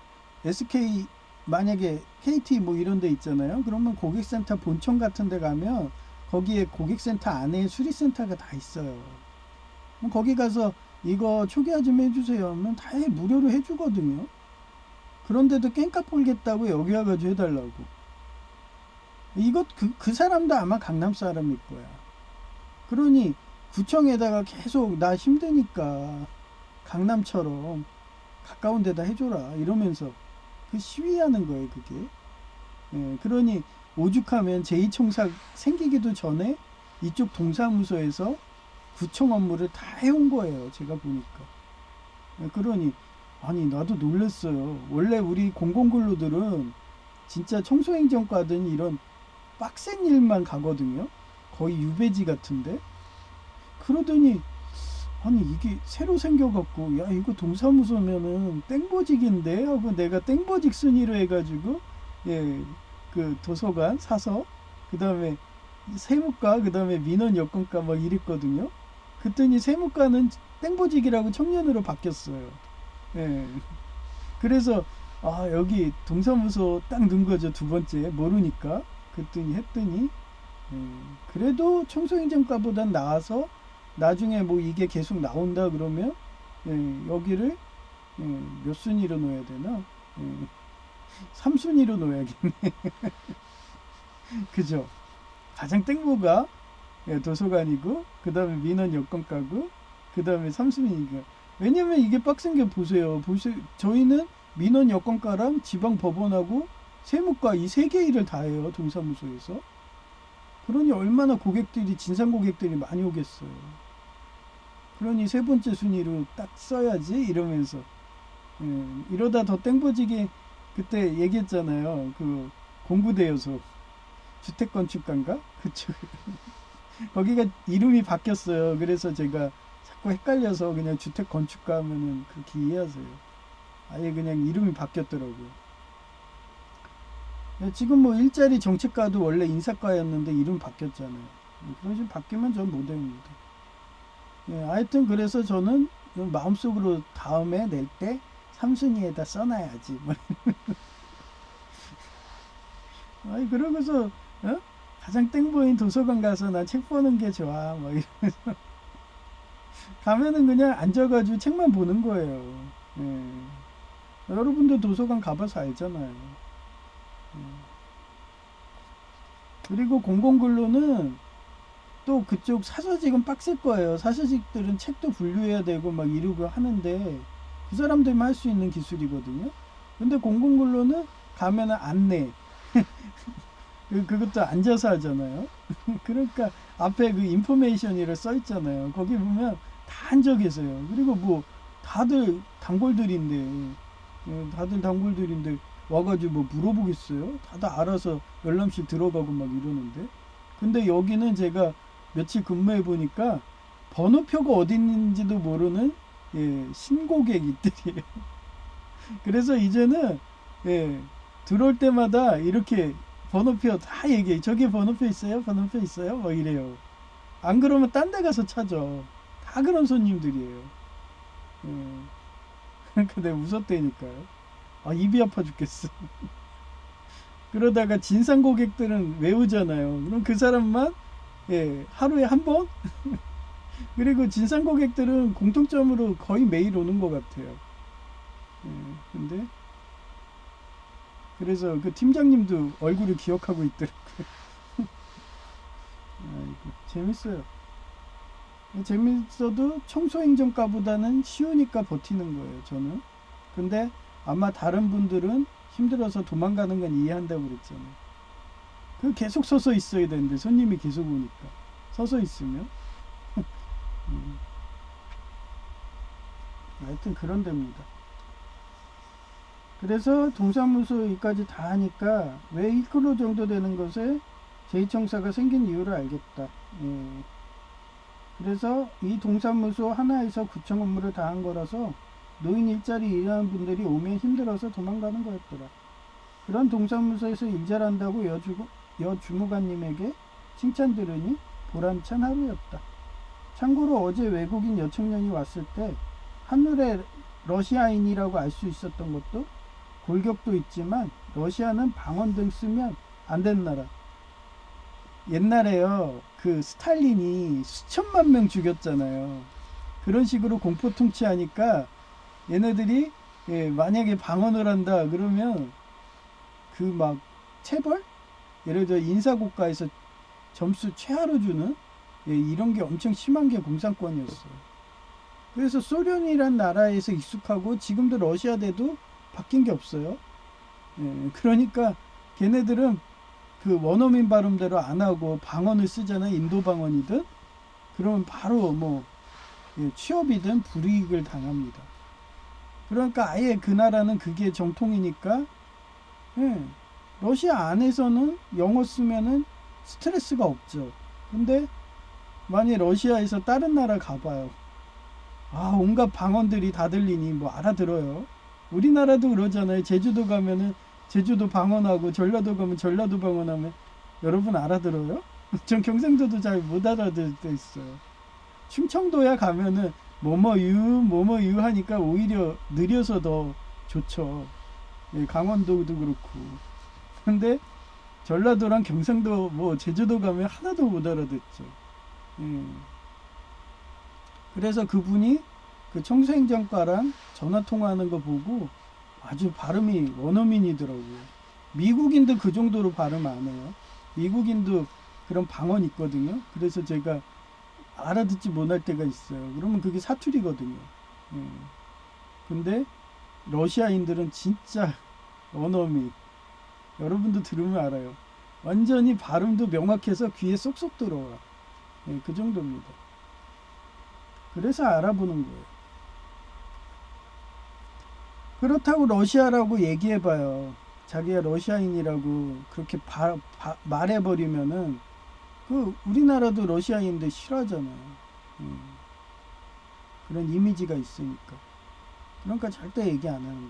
SK 만약에 KT 뭐 이런 데 있잖아요. 그러면 고객센터 본청 같은 데 가면 거기에 고객센터 안에 수리센터가 다 있어요. 그럼 거기 가서 이거 초기화 좀 해주세요 하면 다 무료로 해주거든요. 그런데도 깽값 벌겠다고 여기 와가지고 해달라고. 이것 그 사람도 아마 강남 사람일 거야. 그러니 구청에다가 계속 나 힘드니까 강남처럼 가까운 데다 해줘라 이러면서 그 시위하는 거예요, 그게. 예, 그러니 오죽하면 제2청사 생기기도 전에 이쪽 동사무소에서 구청 업무를 다 해온 거예요, 제가 보니까. 예, 그러니 아니 나도 놀랬어요. 원래 우리 공공근로들은 진짜 청소행정과든 이런 빡센 일만 가거든요. 거의 유배지 같은데. 그러더니 아니 이게 새로 생겨갖고 야 이거 동사무소면은 땡보직인데 하고 내가 땡보직 순위로 해가지고 예 그 도서관 사서 그 다음에 세무과 그 다음에 민원 여건과 막 이랬거든요. 그랬더니 세무과는 땡보직이라고 청년으로 바뀌었어요. 예. 그래서 아 여기 동사무소 딱 넣은 거죠. 두 번째 모르니까 그랬더니 했더니 예, 그래도 청소행정과보단 나아서 나중에 뭐 이게 계속 나온다 그러면 예, 여기를 몇 순위로 놓아야 되나? 3순위로 놓아야겠네. 그죠? 가장 땡보가 예, 도서관이고 그 다음에 민원 여건과고 그 다음에 3순위니까. 왜냐면 이게 빡센 게 보세요. 저희는 민원 여건과랑 지방법원하고 세무과 이 세 개 일을 다 해요. 동사무소에서. 그러니 얼마나 고객들이 진상 고객들이 많이 오겠어요. 그러니 세 번째 순위로 딱 써야지 이러면서 이러다 더 땡보지게 그때 얘기했잖아요. 그 공구대여소 주택건축가인가? 그쪽 거기가 이름이 바뀌었어요. 그래서 제가 자꾸 헷갈려서 그냥 주택건축가 하면은 그렇게 이해하세요. 아예 그냥 이름이 바뀌었더라고요. 지금 뭐 일자리 정책과도 원래 인사과였는데 이름 바뀌었잖아요. 그런 식으로 바뀌면 전 못해옵니다. 예, 하여튼 그래서 저는 마음속으로 다음에 낼 때 3순위에다 써놔야지. 뭐. 아니 그러고서 어? 가장 땡보인 도서관 가서 나 책 보는 게 좋아. 뭐 이러면서 가면은 그냥 앉아가지고 책만 보는 거예요. 예. 여러분도 도서관 가봐서 알잖아요. 예. 그리고 공공근로는 또 그쪽 사서직은 빡셀 거예요. 사서직들은 책도 분류해야 되고 막 이러고 하는데 그 사람들만 할 수 있는 기술이거든요. 근데 공공근로는 가면은 안내 그것도 앉아서 하잖아요. 그러니까 앞에 그 인포메이션이라 써 있잖아요. 거기 보면 다 앉아 계세요. 그리고 뭐 다들 단골들인데 다들 단골들인데 와가지고 뭐 물어보겠어요? 다들 알아서 열람실 들어가고 막 이러는데. 근데 여기는 제가 며칠 근무해 보니까 번호표가 어디 있는지도 모르는 예, 신고객들이에요. 그래서 이제는 예, 들어올 때마다 이렇게 번호표 다 얘기해. 저기 번호표 있어요? 번호표 있어요? 뭐 이래요. 안 그러면 딴 데 가서 찾아. 다 그런 손님들이에요. 예. 그러니까 내가 웃었다니까요. 아, 입이 아파 죽겠어. 그러다가 진상 고객들은 외우잖아요. 그럼 그 사람만 예, 하루에 한 번? 그리고 진상 고객들은 공통점으로 거의 매일 오는 것 같아요. 예, 근데 그래서 그 팀장님도 얼굴을 기억하고 있더라고요. 아이고, 재밌어요. 재밌어도 청소행정과보다는 쉬우니까 버티는 거예요, 저는. 근데 아마 다른 분들은 힘들어서 도망가는 건 이해한다고 그랬잖아요. 그 계속 서서 있어야 되는데 손님이 계속 오니까 서서 있으면 하여튼 그런 데입니다. 그래서 동사무소 여기까지 다 하니까 왜 1km 정도 되는 것에 제2청사가 생긴 이유를 알겠다. 예. 그래서 이 동사무소 하나에서 구청 업무를 다 한 거라서 노인 일자리 일하는 분들이 오면 힘들어서 도망가는 거였더라. 그런 동사무소에서 일 잘한다고 여주무관님에게 칭찬 들으니 보람찬 하루였다. 참고로 어제 외국인 여청년이 왔을 때 한눈에 러시아인이라고 알 수 있었던 것도 골격도 있지만 러시아는 방언 등 쓰면 안 되는 나라. 옛날에요, 그 스탈린이 수천만 명 죽였잖아요. 그런 식으로 공포 통치하니까 얘네들이 예, 만약에 방언을 한다 그러면 그 막 체벌? 예를 들어 인사고과에서 점수 최하로 주는 예, 이런 게 엄청 심한 게 공산권이었어요. 그래서 소련이란 나라에서 익숙하고 지금도 러시아 돼도 바뀐 게 없어요. 예, 그러니까 걔네들은 그 원어민 발음대로 안 하고 방언을 쓰잖아요. 인도 방언이든. 그러면 바로 뭐 예, 취업이든 불이익을 당합니다. 그러니까 아예 그 나라는 그게 정통이니까 예, 러시아 안에서는 영어 쓰면은 스트레스가 없죠. 근데 만약 러시아에서 다른 나라 가봐요. 아, 온갖 방언들이 다 들리니 뭐 알아들어요. 우리나라도 그러잖아요. 제주도 가면은 제주도 방언하고 전라도 가면 전라도 방언하면 여러분 알아들어요? 전 경상도도 잘 못 알아들 때 있어요. 충청도야 가면은 뭐뭐유 하니까 오히려 느려서 더 좋죠. 예, 강원도도 그렇고. 근데 전라도랑 경상도 뭐 제주도 가면 하나도 못 알아듣죠. 예. 그래서 그분이 그 청소행정과랑 전화 통화하는 거 보고 아주 발음이 원어민이더라고요. 미국인도 그 정도로 발음 안 해요. 미국인도 그런 방언 있거든요. 그래서 제가 알아듣지 못할 때가 있어요. 그러면 그게 사투리거든요. 예. 근데 러시아인들은 진짜 원어민. 여러분도 들으면 알아요. 완전히 발음도 명확해서 귀에 쏙쏙 들어와. 예, 그 정도입니다. 그래서 알아보는 거예요. 그렇다고 러시아라고 얘기해봐요. 자기가 러시아인이라고 그렇게 말해버리면은 그 우리나라도 러시아인들 싫어하잖아요. 그런 이미지가 있으니까. 그러니까 절대 얘기 안 하는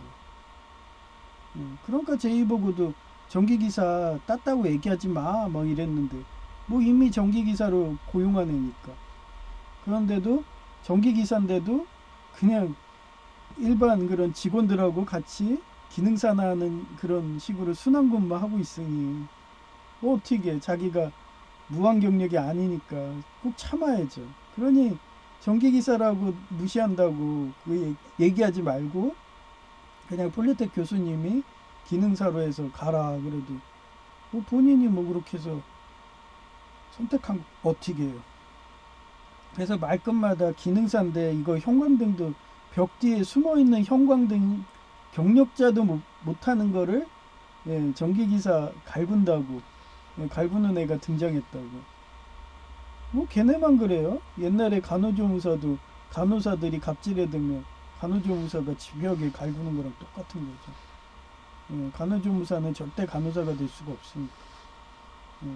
거예요. 그러니까 제이보고도 전기기사 땄다고 얘기하지 마, 막 이랬는데 뭐 이미 전기기사로 고용한 애니까. 그런데도 전기기사인데도 그냥 일반 그런 직원들하고 같이 기능사나 하는 그런 식으로 순환근무 하고 있으니 뭐 어떻게 자기가 무한 경력이 아니니까 꼭 참아야죠. 그러니 전기기사라고 무시한다고 그 얘기하지 말고 그냥 폴리텍 교수님이 기능사로 해서 가라 그래도 뭐 본인이 뭐 그렇게 해서 선택한 어떻게 해요. 그래서 말끝마다 기능사인데 이거 형광등도 벽 뒤에 숨어있는 형광등 경력자도 못하는 거를 예, 전기기사 갈군다고 예, 갈구는 애가 등장했다고. 뭐 걔네만 그래요. 옛날에 간호조무사도 간호사들이 갑질해들면 간호조무사가 집벽에 갈구는 거랑 똑같은 거죠. 예, 간호조무사는 절대 간호사가 될 수가 없으니까. 예.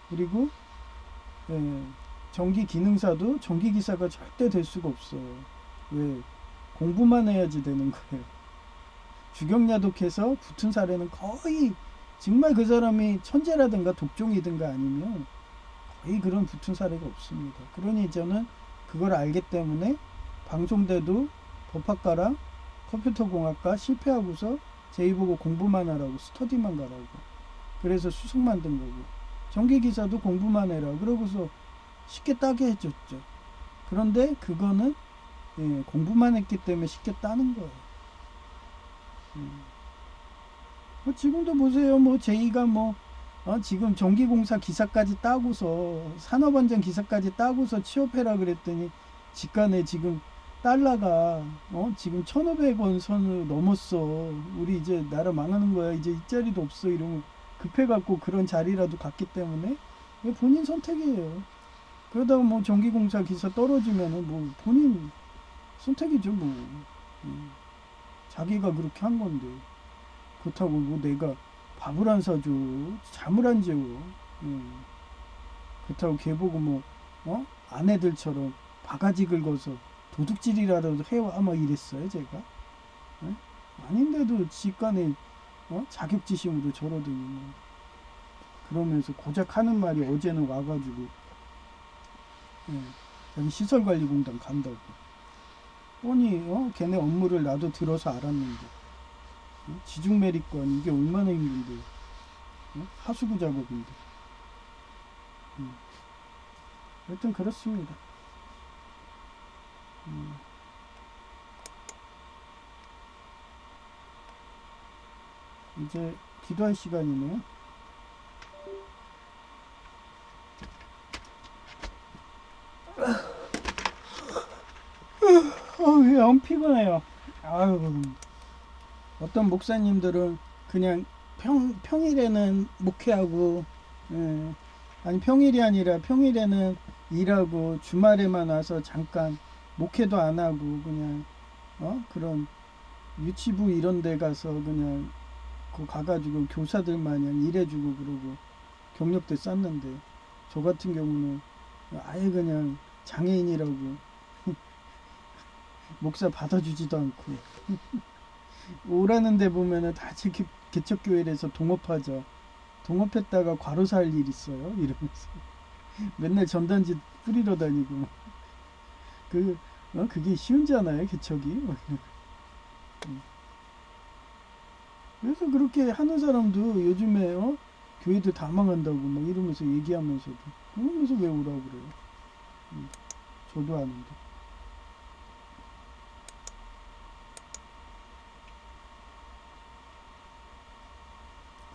그리고 예, 전기기능사도 전기기사가 절대 될 수가 없어요. 왜? 공부만 해야지 되는 거예요. 주경야독해서 붙은 사례는 거의 정말 그 사람이 천재라든가 독종이든가 아니면 거의 그런 붙은 사례가 없습니다. 그러니 저는 그걸 알기 때문에 방송대도 법학과랑 컴퓨터공학과 실패하고서 제이 보고 공부만 하라고 스터디만 가라고 그래서 수석 만든 거고 전기기사도 공부만 해라 그러고서 쉽게 따게 해줬죠. 그런데 그거는 공부만 했기 때문에 쉽게 따는 거예요. 지금도 보세요. 뭐 제이가 지금 전기공사 기사까지 따고서 산업안전 기사까지 따고서 취업해라 그랬더니 직간에 지금 달러가 지금 1,500원 선을 넘었어. 우리 이제 나라 망하는 거야. 이제 일자리도 없어. 이러면 급해갖고 그런 자리라도 갔기 때문에 본인 선택이에요. 그러다가 뭐 전기공사 기사 떨어지면은 뭐 본인 선택이죠. 뭐 자기가 그렇게 한 건데 그렇다고 뭐 내가 밥을 안 사줘, 잠을 안 재워. 그렇다고 걔 보고 뭐 아내들처럼 바가지 긁어서 도둑질이라도 해와 막 이랬어요 제가. 아닌데도 직간에 자격지심으로 저러더니 뭐. 그러면서 고작 하는 말이 어제는 와가지고 자기 시설관리공단 간다고. 뻔히 걔네 업무를 나도 들어서 알았는데 지중매립관 이게 얼마나 힘든데 하수구 작업인데. 하여튼 그렇습니다. 이제 기도할 시간이네요. 영 피곤해요. 아유, 어떤 목사님들은 그냥 평일에는 목회하고, 아니 평일이 아니라 평일에는 일하고 주말에만 와서 잠깐 목회도 안 하고 그냥 그런 유치부 이런 데 가서 그냥 그 가가지고 교사들 마냥 일해주고 그러고 경력도 쌓는데 저 같은 경우는 아예 그냥 장애인이라고 목사 받아주지도 않고 오라는 데 보면은 다 개척교회에서 동업하죠. 동업했다가 과로 살 일 있어요 이러면서 맨날 전단지 뿌리러 다니고 그게 쉬운잖아요 개척이. 그래서 그렇게 하는 사람도 요즘에 교회도 다 망한다고 막 이러면서 얘기하면서도 그러면서 왜 오라고 그래요. 저도 아는데.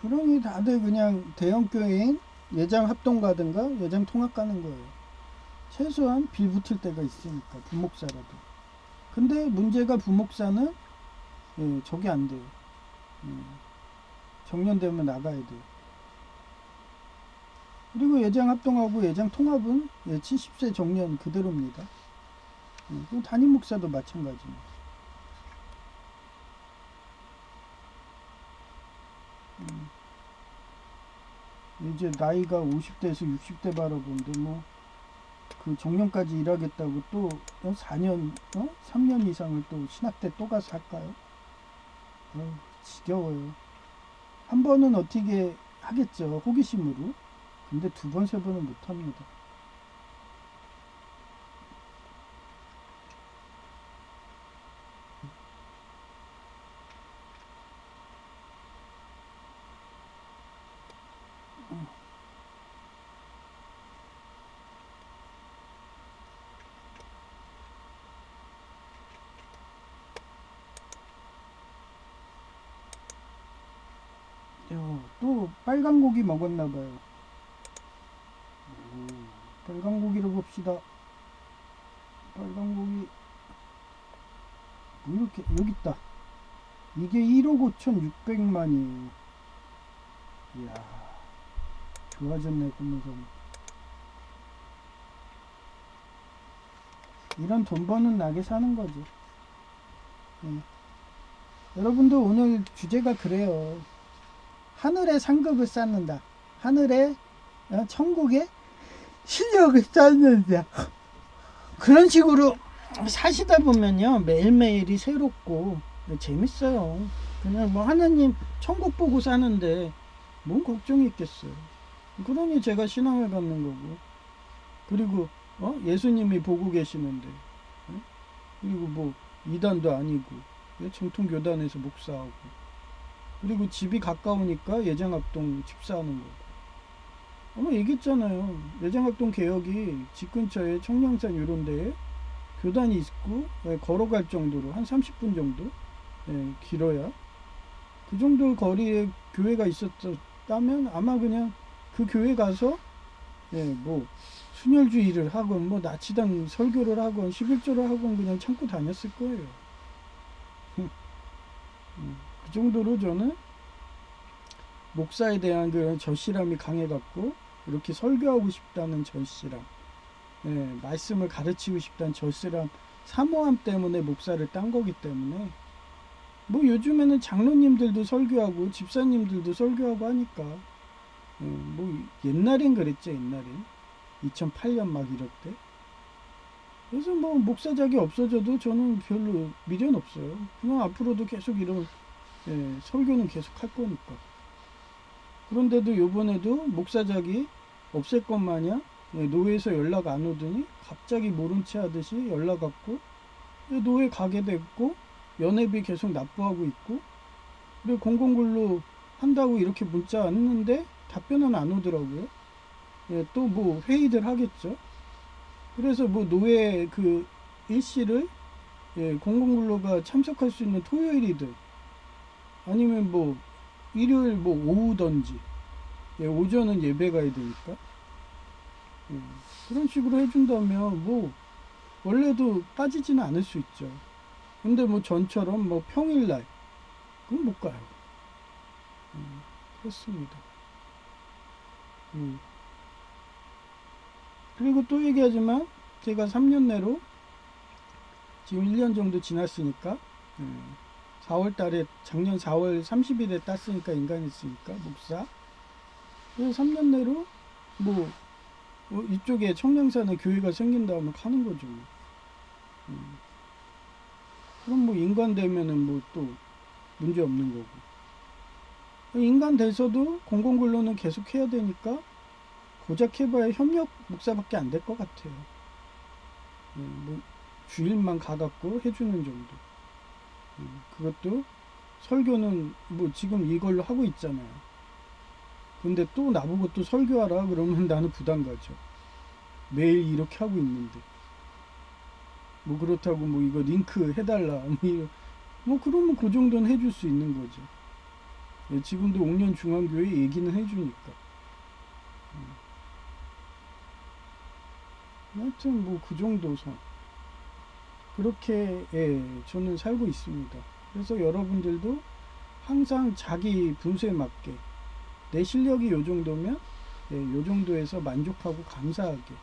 그러니 다들 그냥 대형교회인 예장 합동 가든가 예장 통합 가는 거예요. 최소한 빌 붙을 때가 있으니까 부목사라도. 근데 문제가 부목사는 저게 안 돼요. 정년되면 나가야 돼요. 그리고 예장 합동하고 예장 통합은 70세 정년 그대로입니다. 담임 목사도 마찬가지입니다. 이제 나이가 50대에서 60대 바라보는데 뭐 그 정년까지 일하겠다고 또 4년 3년 이상을 또 신학대 또 가서 할까요? 지겨워요. 한 번은 어떻게 하겠죠 호기심으로. 근데 두 번 세 번은 못 합니다. 또 빨간 고기 먹었나봐요. 빨간 고기를 봅시다. 빨간 고기 뭐 이렇게 여기 있다. 이게 1억 5,600만이에요. 이야 좋아졌네 보면서. 이런 돈 버는 낙에 사는 거죠. 여러분도 오늘 주제가 그래요. 하늘의 상급을 쌓는다. 하늘의 천국의 실력을 쌓는다. 그런 식으로 사시다 보면요 매일매일이 새롭고 재밌어요. 그냥 뭐 하나님 천국 보고 사는데 뭔 걱정이 있겠어요. 그러니 제가 신앙을 갖는 거고, 그리고 예수님이 보고 계시는데, 그리고 뭐 이단도 아니고, 정통 교단에서 목사하고, 그리고 집이 가까우니까 예장합동 집사하는 거고. 아마 얘기했잖아요. 예장합동 개혁이 집 근처에 청량산 이런 데에 교단이 있고, 걸어갈 정도로 한 30분 정도 길어야 그 정도 거리에 교회가 있었다면 아마 그냥 그 교회 가서 뭐 순혈주의를 하건 뭐 나치당 설교를 하건 11조를 하건 그냥 참고 다녔을 거예요. 그 정도로 저는 목사에 대한 그런 절실함이 강해갖고 이렇게 설교하고 싶다는 절실함, 말씀을 가르치고 싶다는 절실함, 사모함 때문에 목사를 딴 거기 때문에 뭐 요즘에는 장로님들도 설교하고 집사님들도 설교하고 하니까 뭐 옛날엔 그랬죠. 옛날엔 2008년 막 이럴 때. 그래서 뭐 목사작이 없어져도 저는 별로 미련 없어요. 그냥 앞으로도 계속 이런 설교는 계속 할 거니까. 그런데도 요번에도 목사작이 없을 것 마냥 노회에서 연락 안 오더니 갑자기 모른 체 하듯이 연락 왔고, 노회 가게 됐고 연회비 계속 납부하고 있고, 그리고 공공근로 한다고 이렇게 문자 왔는데 답변은 안 오더라고요. 또 뭐 회의들 하겠죠. 그래서 뭐 노회 그 일시를 공공근로가 참석할 수 있는 토요일이든 아니면 뭐 일요일 뭐 오후든지 오전은 예배 가야 되니까 그런 식으로 해준다면 뭐 원래도 빠지지는 않을 수 있죠. 근데 뭐 전처럼 뭐 평일날 그건 못 가요. 그렇습니다. 그리고 또 얘기하지만 제가 3년 내로 지금 1년 정도 지났으니까 4월 달에 작년 4월 30일에 땄으니까 인간했으니까 목사. 그래서 3년 내로 뭐 이쪽에 청량산에 교회가 생긴다면 가는 거죠. 그럼 뭐 인간 되면은 뭐 또 문제 없는 거고. 인간 돼서도 공공근로는 계속 해야 되니까 고작 해봐야 협력 목사밖에 안 될 것 같아요. 뭐 주일만 가갖고 해주는 정도. 그것도 설교는 뭐 지금 이걸로 하고 있잖아요. 근데 또 나보고 또 설교하라 그러면 나는 부담 가죠. 매일 이렇게 하고 있는데. 뭐 그렇다고 뭐 이거 링크 해달라. 뭐 그러면 그 정도는 해줄 수 있는 거죠. 지금도 옥년 중앙교회 얘기는 해주니까. 하여튼 뭐 그 정도 선. 그렇게 저는 살고 있습니다. 그래서 여러분들도 항상 자기 분수에 맞게 내 실력이 요 정도면 요 정도에서 만족하고 감사하게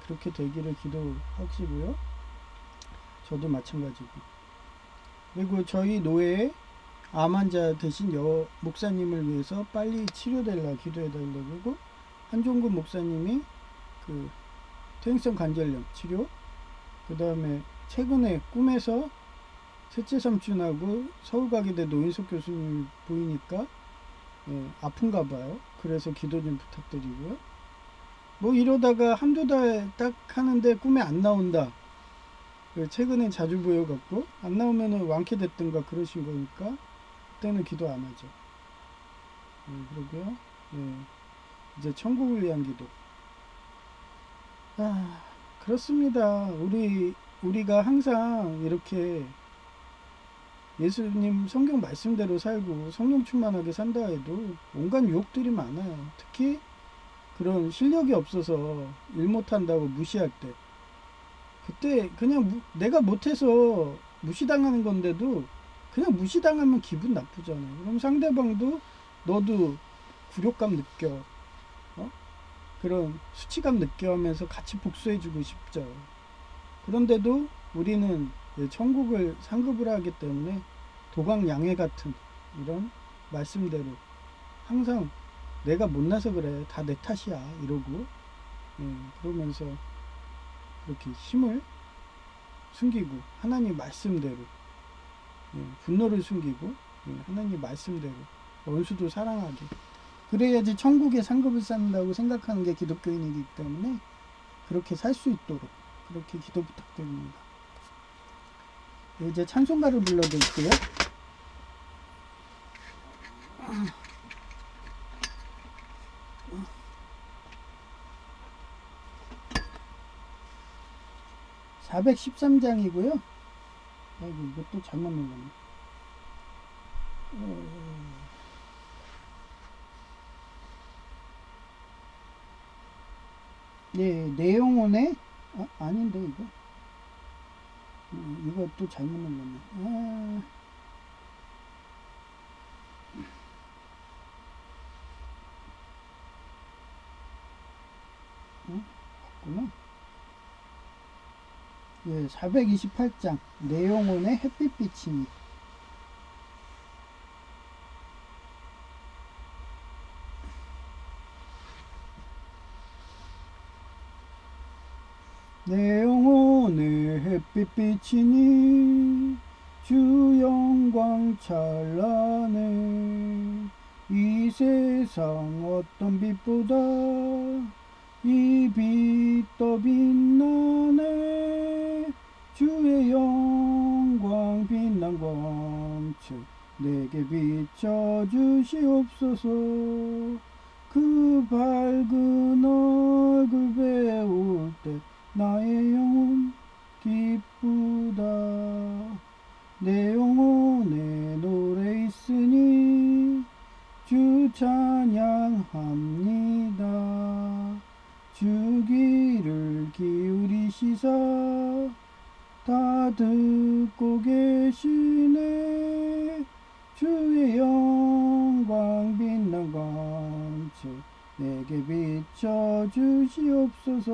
그렇게 되기를 기도하시고요. 저도 마찬가지고. 그리고 저희 노예의 암 환자 되신 목사님을 위해서 빨리 치료되려 기도해달라고. 그리고 한종근 목사님이 그 퇴행성 관절염 치료, 그 다음에 최근에 꿈에서 셋째 삼촌하고 서울 가게 된 노인석 교수님 보이니까 아픈가 봐요. 그래서 기도 좀 부탁드리고요. 뭐 이러다가 한두 달 딱 하는데 꿈에 안 나온다. 최근에 자주 보여갖고 안 나오면은 완쾌됐든가 그러신 거니까 그때는 기도 안 하죠. 그러고요. 이제 천국을 위한 기도. 그렇습니다. 우리가 항상 이렇게 예수님 성경 말씀대로 살고 성령 충만하게 산다 해도 온갖 유혹들이 많아요. 특히 그런 실력이 없어서 일 못한다고 무시할 때, 그때 그냥 내가 못해서 무시당하는 건데도 그냥 무시당하면 기분 나쁘잖아요. 그럼 상대방도 너도 굴욕감 느껴, 그런 수치감 느껴 하면서 같이 복수해주고 싶죠. 그런데도 우리는 천국을 상급을 하기 때문에 도광양해 같은 이런 말씀대로 항상 내가 못나서 그래, 다 내 탓이야 이러고 그러면서 그렇게 힘을 숨기고 하나님 말씀대로 분노를 숨기고 예, 하나님 말씀대로 원수도 사랑하게. 그래야지 천국에 상급을 쌓는다고 생각하는 게 기독교인이기 때문에 그렇게 살 수 있도록 그렇게 기도 부탁드립니다. 네, 이제 찬송가를 불러드릴게요. 413장이고요. 아이고, 이것도 잘못 눌렀네. 네, 내용원에 아닌데 이거. 이것도 잘못 눌렀네. 맞구나. 예, 428장 내용원의 햇빛비치니. 내 영혼의 햇빛 비치니 주 영광 찬란해. 이 세상 어떤 빛보다 이 빛 더 빛나네. 주의 영광 빛난 광채 내게 비춰주시옵소서. 그 밝은 얼굴 배울 때 나의 영혼 기쁘다. 내 영혼에 노래 있으니 주 찬양합니다. 주 귀를 기울이시사 다 듣고 계시네. 주의 영광 빛난 광채 내게 비춰주시옵소서.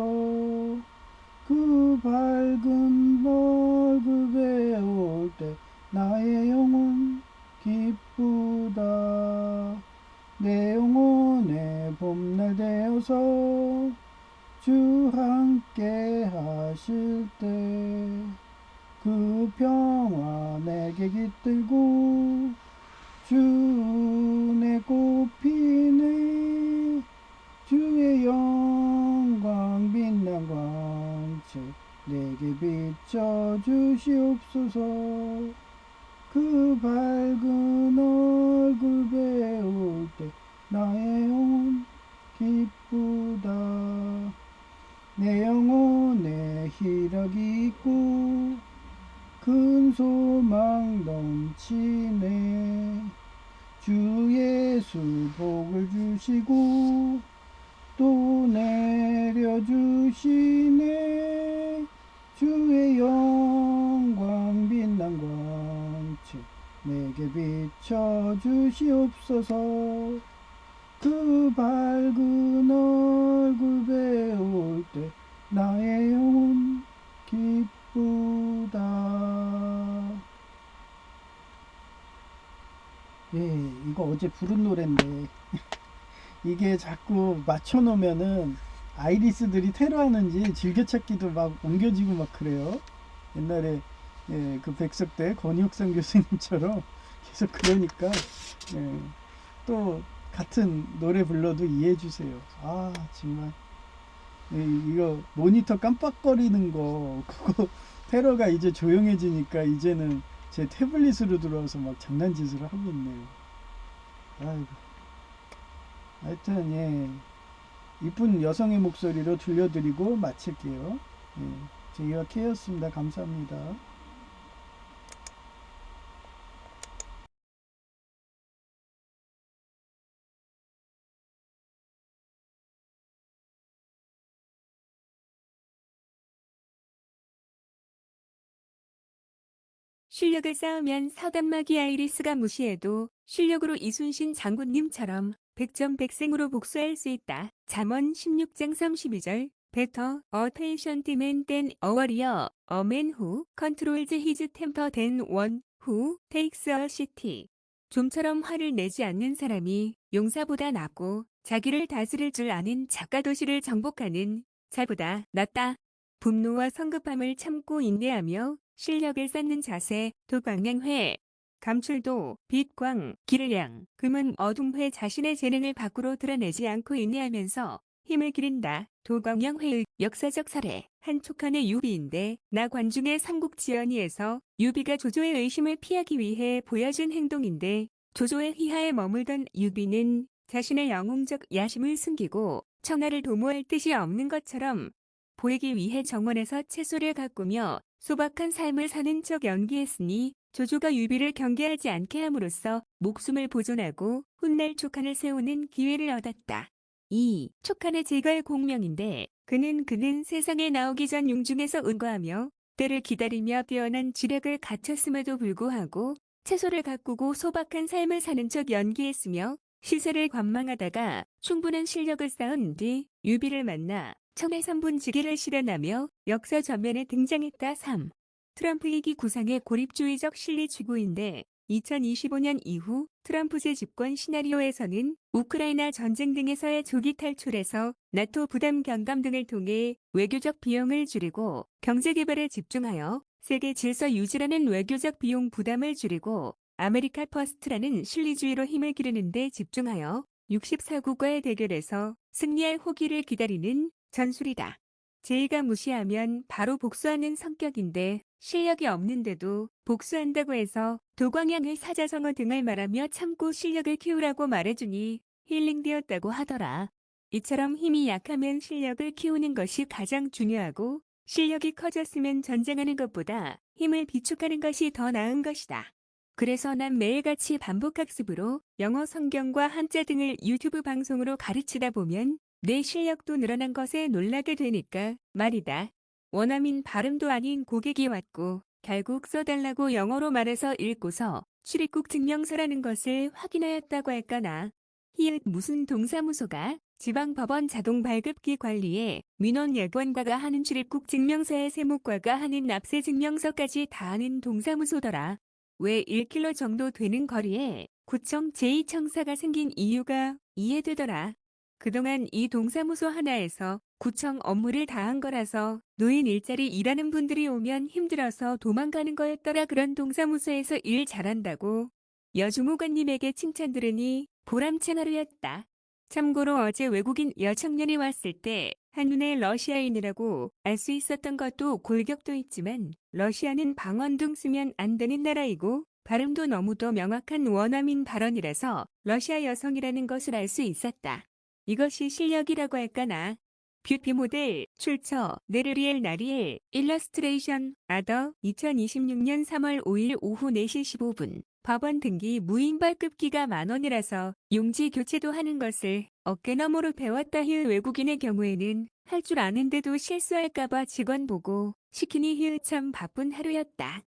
그 밝은 얼굴 배울 때 나의 영혼 기쁘다. 내 영혼의 봄날 되어서 주 함께 하실 때 그 평화 내게 깃들고 주 내 꽃피네. 주의 영광 빛난 광채 내게 비춰주시옵소서. 그 밝은 얼굴 배울 때 나의 영혼 기쁘다. 내 영혼에 희락이 있고 큰 소망 넘치네. 주 예수 복을 주시고 또 내려주시네. 주의 영광 빛난 광채 내게 비춰주시옵소서. 그 밝은 얼굴 배울 때 나의 영혼 기쁘다. 예, 이거 어제 부른 노래인데 이게 자꾸 맞춰놓으면은 아이리스들이 테러하는지 즐겨찾기도 막 옮겨지고 막 그래요. 옛날에 예, 그 백석 때 권혁선 교수님처럼 계속 그러니까 예, 또 같은 노래 불러도 이해해 주세요. 아 정말 예, 이거 모니터 깜빡거리는 거 그거 테러가 이제 조용해지니까 이제는 제 태블릿으로 들어와서 막 장난짓을 하고 있네요. 아이고. 하여튼 예 이쁜 여성의 목소리로 들려드리고 마칠게요. 예, 제이와 케이였습니다. 감사합니다. 실력을 쌓으면 서단마기 아이리스가 무시해도 실력으로 이순신 장군님처럼 백전백승으로 복수할 수 있다. 잠언 16장 32절 Better a patient man than a warrior, a man who controls his temper than one who takes a city. 좀처럼 화를 내지 않는 사람이 용사보다 낫고 자기를 다스릴 줄 아는 작가 도시를 정복하는 자보다 낫다. 분노와 성급함을 참고 인내하며 실력을 쌓는 자세, 도광량회. 감출도, 빛, 광, 길량, 금은 어둠회 자신의 재능을 밖으로 드러내지 않고 인내하면서 힘을 기른다. 도광영회의 역사적 사례. 한 촉한의 유비인데 나 관중의 삼국지연의에서 유비가 조조의 의심을 피하기 위해 보여준 행동인데 조조의 휘하에 머물던 유비는 자신의 영웅적 야심을 숨기고 청하를 도모할 뜻이 없는 것처럼 보이기 위해 정원에서 채소를 가꾸며 소박한 삶을 사는 척 연기했으니 조조가 유비를 경계하지 않게 함으로써 목숨을 보존하고 훗날 촉한을 세우는 기회를 얻었다. 이 촉한의 제갈 공명인데 그는 세상에 나오기 전 융중에서 은거하며 때를 기다리며 뛰어난 지력을 갖췄음에도 불구하고 채소를 가꾸고 소박한 삶을 사는 척 연기했으며 시세를 관망하다가 충분한 실력을 쌓은 뒤 유비를 만나 청해 3분지기를 실현하며 역사 전면에 등장했다. 3. 트럼프 2기 구상의 고립주의적 실리 추구인데 2025년 이후 트럼프제 집권 시나리오에서는 우크라이나 전쟁 등에서의 조기 탈출에서 나토 부담 경감 등을 통해 외교적 비용을 줄이고 경제 개발에 집중하여 세계 질서 유지라는 외교적 비용 부담을 줄이고 아메리카 퍼스트라는 실리주의로 힘을 기르는 데 집중하여 64국과의 대결에서 승리할 호기를 기다리는 전술이다. 제의가 무시하면 바로 복수하는 성격인데 실력이 없는데도 복수한다고 해서 도광양의 사자성어 등을 말하며 참고 실력을 키우라고 말해주니 힐링되었다고 하더라. 이처럼 힘이 약하면 실력을 키우는 것이 가장 중요하고 실력이 커졌으면 전쟁하는 것보다 힘을 비축하는 것이 더 나은 것이다. 그래서 난 매일같이 반복학습으로 영어 성경과 한자 등을 유튜브 방송으로 가르치다 보면 내 실력도 늘어난 것에 놀라게 되니까 말이다. 원어민 발음도 아닌 고객이 왔고 결국 써달라고 영어로 말해서 읽고서 출입국 증명서라는 것을 확인하였다고 할까나. 히읗 무슨 동사무소가 지방법원 자동발급기 관리에 민원 예권과가 하는 출입국 증명서의 세무과가 하는 납세 증명서까지 다 하는 동사무소더라. 왜 1km 정도 되는 거리에 구청 제2청사가 생긴 이유가 이해되더라. 그동안 이 동사무소 하나에서 구청 업무를 다 한 거라서 노인 일자리 일하는 분들이 오면 힘들어서 도망가는 거였더라. 그런 동사무소에서 일 잘한다고 여주무관님에게 칭찬 들으니 보람찬 하루였다. 참고로 어제 외국인 여청년이 왔을 때 한눈에 러시아인이라고 알 수 있었던 것도 골격도 있지만 러시아는 방언둥 쓰면 안 되는 나라이고 발음도 너무도 명확한 원어민 발언이라서 러시아 여성이라는 것을 알 수 있었다. 이것이 실력이라고 할까나. 뷰티 모델, 출처, 네르리엘 나리엘, 일러스트레이션, 아더, 2026년 3월 5일 오후 4시 15분. 법원 등기 무인발급기가 만원이라서 용지 교체도 하는 것을 어깨너머로 배웠다. 외국인의 경우에는 할 줄 아는데도 실수할까봐 직원 보고 시키니 참 바쁜 하루였다.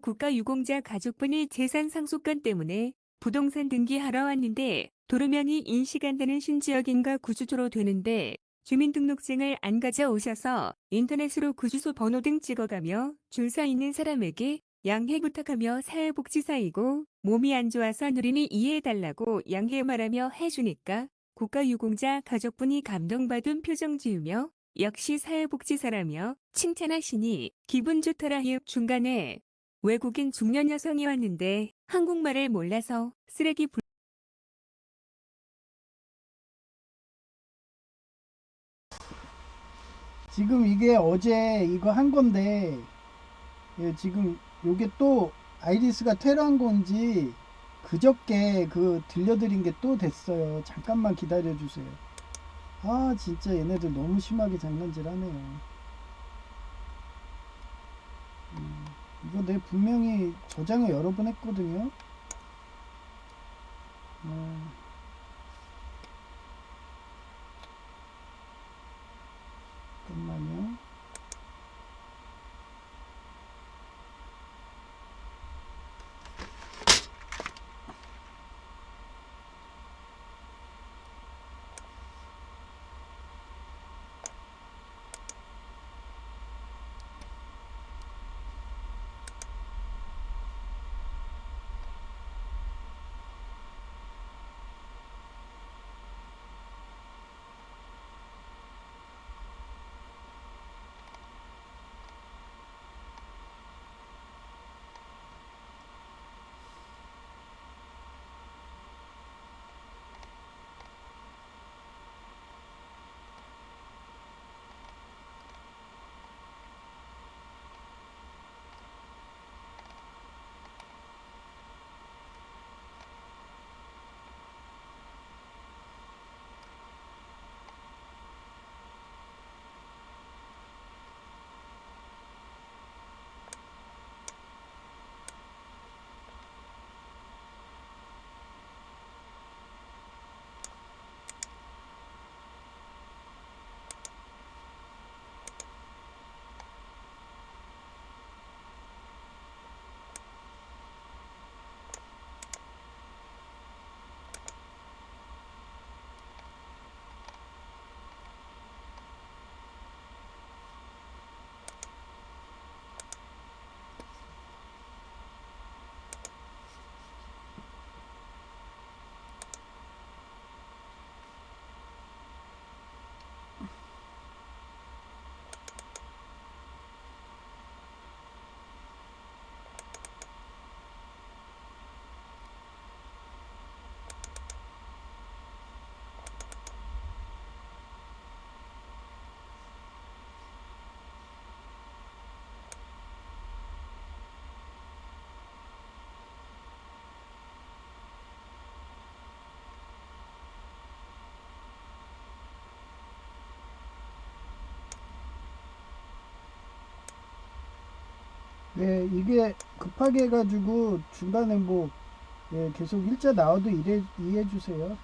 국가유공자 가족분이 재산 상속권 때문에 부동산 등기하러 왔는데 도로명이 인식 안 되는 신지역인가 구주소로 되는데 주민등록증을 안 가져오셔서 인터넷으로 구주소 번호 등 찍어가며 줄 서 있는 사람에게 양해 부탁하며 사회복지사이고 몸이 안 좋아서 누리니 이해해달라고 양해 말하며 해주니까 국가유공자 가족분이 감동받은 표정 지으며 역시 사회복지사라며 칭찬하시니 기분 좋더라. 중간에 외국인 중년 여성이 왔는데 한국말을 몰라서 쓰레기 지금 이게 어제 이거 한 건데 예, 지금 요게 또 아이리스가 퇴로한 건지 그저께 그 들려드린 게 또 됐어요. 잠깐만 기다려 주세요. 아 진짜 얘네들 너무 심하게 장난질하네요. 이거 내 분명히 저장을 여러 번 했거든요. 잠깐만요. 네, 이게 급하게 해가지고 중간에 뭐 예, 계속 일자 나와도 이해해 주세요.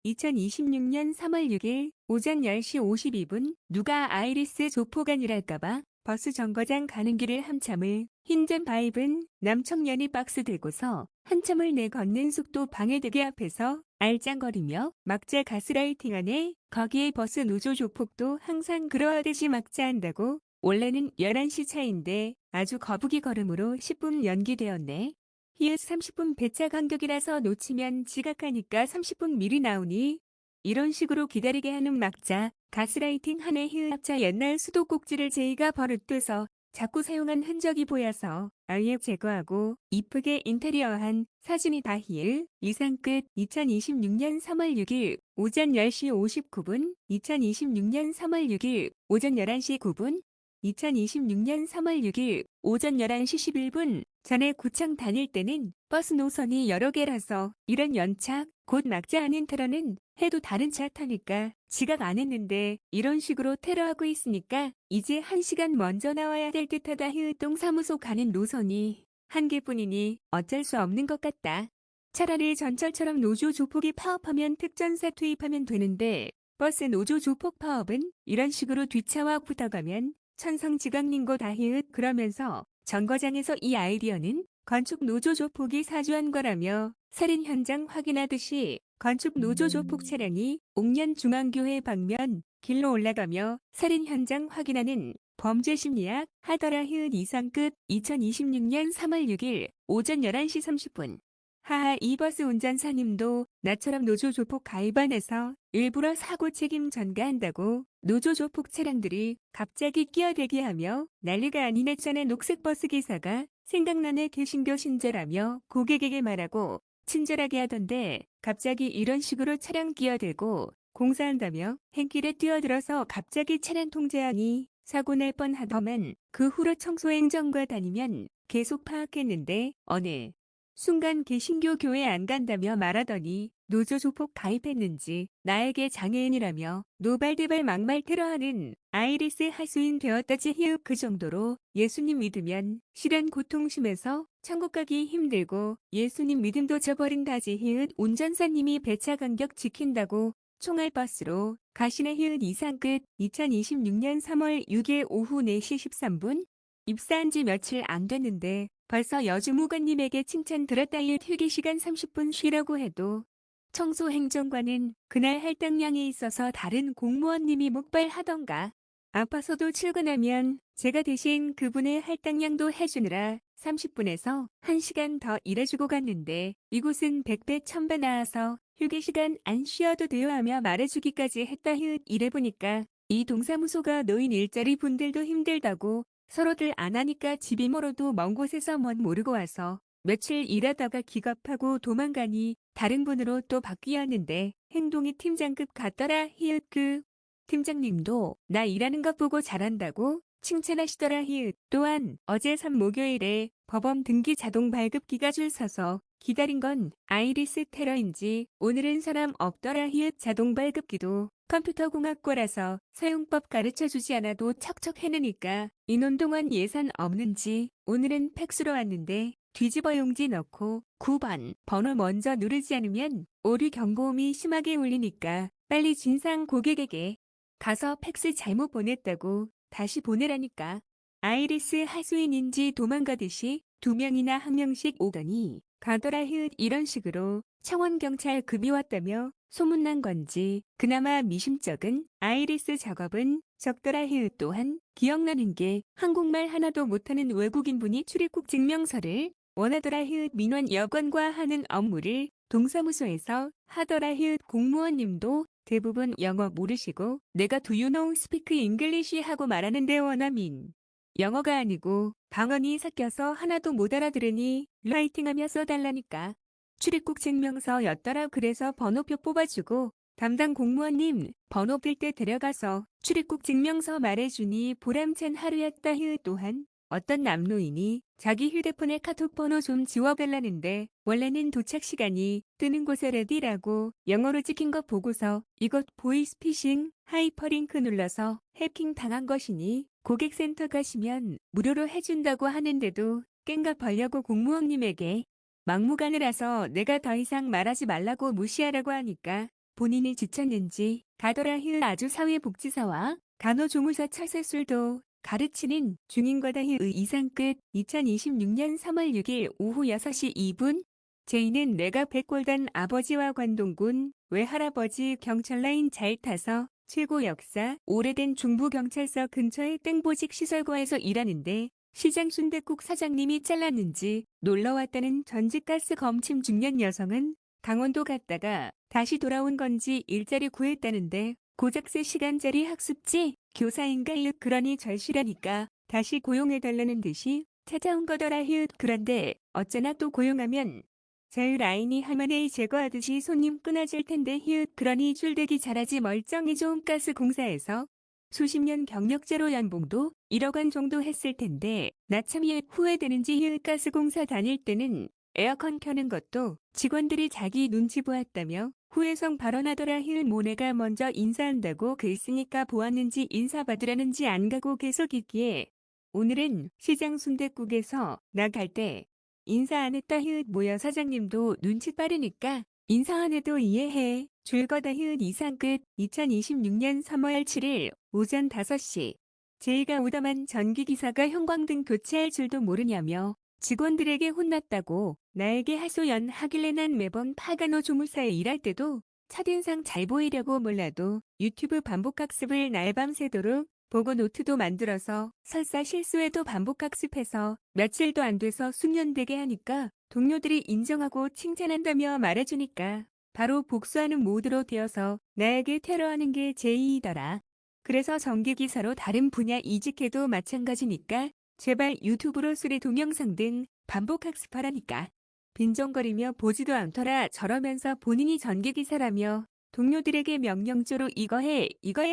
2026년 3월 6일 오전 10시 52분 누가 아이리스 조폭아니랄까봐 버스 정거장 가는 길을 한참을 흰젠 바입은 남청년이 박스 들고서 한참을 내걷는 속도 방해되게 앞에서 알짱거리며 막자 가스라이팅하네. 거기에 버스 노조 조폭도 항상 그러하듯이 막자 한다고. 원래는 11시 차인데 아주 거북이 걸음으로 10분 연기되었네. 히읗 30분 배차 간격이라서 놓치면 지각하니까 30분 미리 나오니 이런 식으로 기다리게 하는 막자 가스라이팅 하네. 히읗 합차 옛날 수도꼭지를 제이가 버릇돼서 자꾸 사용한 흔적이 보여서 아예 제거하고 이쁘게 인테리어한 사진이다. 히읗 이상 끝. 2026년 3월 6일 오전 10시 59분 2026년 3월 6일 오전 11시 9분 2026년 3월 6일 오전 11시 11분 전에 구청 다닐 때는 버스 노선이 여러 개라서 이런 연착, 곧 막자 아닌 테러는 해도 다른 차 타니까 지각 안 했는데 이런 식으로 테러하고 있으니까 이제 1시간 먼저 나와야 될 듯하다. 동사무소 가는 노선이 한 개뿐이니 어쩔 수 없는 것 같다. 차라리 전철처럼 노조 조폭이 파업하면 특전사 투입하면 되는데 버스 노조 조폭 파업은 이런 식으로 뒷차와 붙어가면 천성지각링고 다. 그러면서 정거장에서 이 아이디어는 건축 노조 조폭이 사주한 거라며 살인 현장 확인하듯이 건축 노조 조폭 차량이 옥년 중앙교회 방면 길로 올라가며 살인 현장 확인하는 범죄 심리학 하더라. 이상 끝. 2026년 3월 6일 오전 11시 30분. 하하 이 버스 운전사님도 나처럼 노조 조폭 가입 안 해서 일부러 사고 책임 전가한다고. 노조 조폭 차량들이 갑자기 끼어대기 하며 난리가 아니네. 전에 녹색 버스 기사가 생각나네. 개신교 신자라며 고객에게 말하고 친절하게 하던데 갑자기 이런 식으로 차량 끼어들고 공사한다며 행길에 뛰어들어서 갑자기 차량 통제하니 사고 날 뻔하더만. 그 후로 청소행정과 다니면 계속 파악했는데 어느 순간 개신교 교회 안 간다며 말하더니 노조 조폭 가입했는지 나에게 장애인이라며 노발대발 막말 테러하는 아이리스 하수인 되었다지. 그 정도로 예수님 믿으면 실현 고통심에서 천국 가기 힘들고 예수님 믿음도 저버린다지. 운전사님이 배차 간격 지킨다고 총알버스로 가시네. 이상 끝. 2026년 3월 6일 오후 4시 13분. 입사한 지 며칠 안 됐는데 벌써 여주무관님에게 칭찬 들었다. 휴게시간 30분 쉬라고 해도 청소행정관은 그날 할당량이 있어서 다른 공무원님이 목발하던가. 아파서도 출근하면 제가 대신 그분의 할당량도 해주느라 30분에서 1시간 더 일해주고 갔는데 이곳은 100배 1000배 나와서 휴게시간 안 쉬어도 돼요 하며 말해주기까지 했다. 이래보니까 이 동사무소가 노인 일자리 분들도 힘들다고. 서로들 안 하니까 집이 멀어도 먼 곳에서 뭔 모르고 와서 며칠 일하다가 기겁하고 도망가니 다른 분으로 또 바뀌었는데 행동이 팀장급 같더라. 그 팀장님도 나 일하는 것 보고 잘한다고 칭찬하시더라. 또한 어제 3 목요일에 법원 등기 자동 발급기가 줄 서서 기다린 건 아이리스 테러인지 오늘은 사람 없더라. 자동 발급기도 컴퓨터공학과라서 사용법 가르쳐주지 않아도 척척 해내니까 인원 동안 예산 없는지 오늘은 팩스로 왔는데 뒤집어 용지 넣고 9번 번호 먼저 누르지 않으면 오류 경고음이 심하게 울리니까 빨리 진상 고객에게 가서 팩스 잘못 보냈다고 다시 보내라니까. 아이리스 하수인인지 도망가듯이 2명이나 1명씩 오더니 가더라. 이런 식으로 청원경찰 급이 왔다며 소문난 건지 그나마 미심쩍은 아이리스 작업은 적더라. 또한 기억나는 게 한국말 하나도 못하는 외국인분이 출입국 증명서를 원하더라. 민원 여건과 하는 업무를 동사무소에서 하더라. 공무원님도 대부분 영어 모르시고 내가 Do you know speak English 하고 말하는데 원어민 영어가 아니고 방언이 섞여서 하나도 못 알아들으니 라이팅하며 써달라니까. 출입국 증명서였더라. 그래서 번호표 뽑아주고 담당 공무원님 번호 빌 때 데려가서 출입국 증명서 말해주니 보람찬 하루였다. 또한 어떤 남노인이 자기 휴대폰에 카톡 번호 좀 지워달라는데 원래는 도착 시간이 뜨는 곳에 레디라고 영어로 찍힌 거 보고서 이것 보이스피싱 하이퍼링크 눌러서 해킹 당한 것이니 고객센터 가시면 무료로 해준다고 하는데도 깽가 벌려고 공무원님에게 막무가내라서 내가 더 이상 말하지 말라고 무시하라고 하니까 본인이 지쳤는지 가더라. 아주 사회복지사와 간호조무사 차세술도 가르치는 중인 거다. 이상 끝. 2026년 3월 6일 오후 6시 2분 제이는 내가 백골단 아버지와 관동군 외할아버지 경찰라인 잘 타서 최고 역사 오래된 중부경찰서 근처의 땡보직 시설과에서 일하는데 시장 순댓국 사장님이 잘랐는지 놀러왔다는 전직가스 검침 중년 여성은 강원도 갔다가 다시 돌아온 건지 일자리 구했다는데 고작세 시간짜리 학습지 교사인가. 그러니 절실하니까 다시 고용해달라는 듯이 찾아온 거더라. 그런데 어쩌나 또 고용하면 자유 라인이 하만에 제거하듯이 손님 끊어질 텐데. 그러니 줄대기 잘하지 멀쩡히 좋은 가스공사에서 수십 년 경력제로 연봉도 1억 원 정도 했을 텐데 나 참 후회되는지. 가스공사 다닐 때는 에어컨 켜는 것도 직원들이 자기 눈치 보았다며 후회성 발언하더라. 모네가 먼저 인사한다고 글 쓰니까 보았는지 인사받으라는지 안 가고 계속 있기에 오늘은 시장 순댓국에서 나 갈 때 인사 안 했다. 뭐야 사장님도 눈치 빠르니까 인사 안 해도 이해해. 줄 거다. 이상 끝. 2026년 3월 7일 오전 5시 제이가 오더만 전기기사가 형광등 교체할 줄도 모르냐며 직원들에게 혼났다고 나에게 하소연하길래 난 매번 파간호 조무사에 일할 때도 첫인상 잘 보이려고 몰라도 유튜브 반복학습을 날밤 새도록 보고 노트도 만들어서 설사 실수해도 반복학습해서 며칠도 안 돼서 숙련되게 하니까 동료들이 인정하고 칭찬한다며 말해주니까 바로 복수하는 모드로 되어서 나에게 테러하는 게 제이이더라. 그래서 전기기사로 다른 분야 이직해도 마찬가지니까 제발 유튜브로 수리 동영상 등 반복학습하라니까. 빈정거리며 보지도 않더라. 저러면서 본인이 전기기사라며 동료들에게 명령조로 이거 해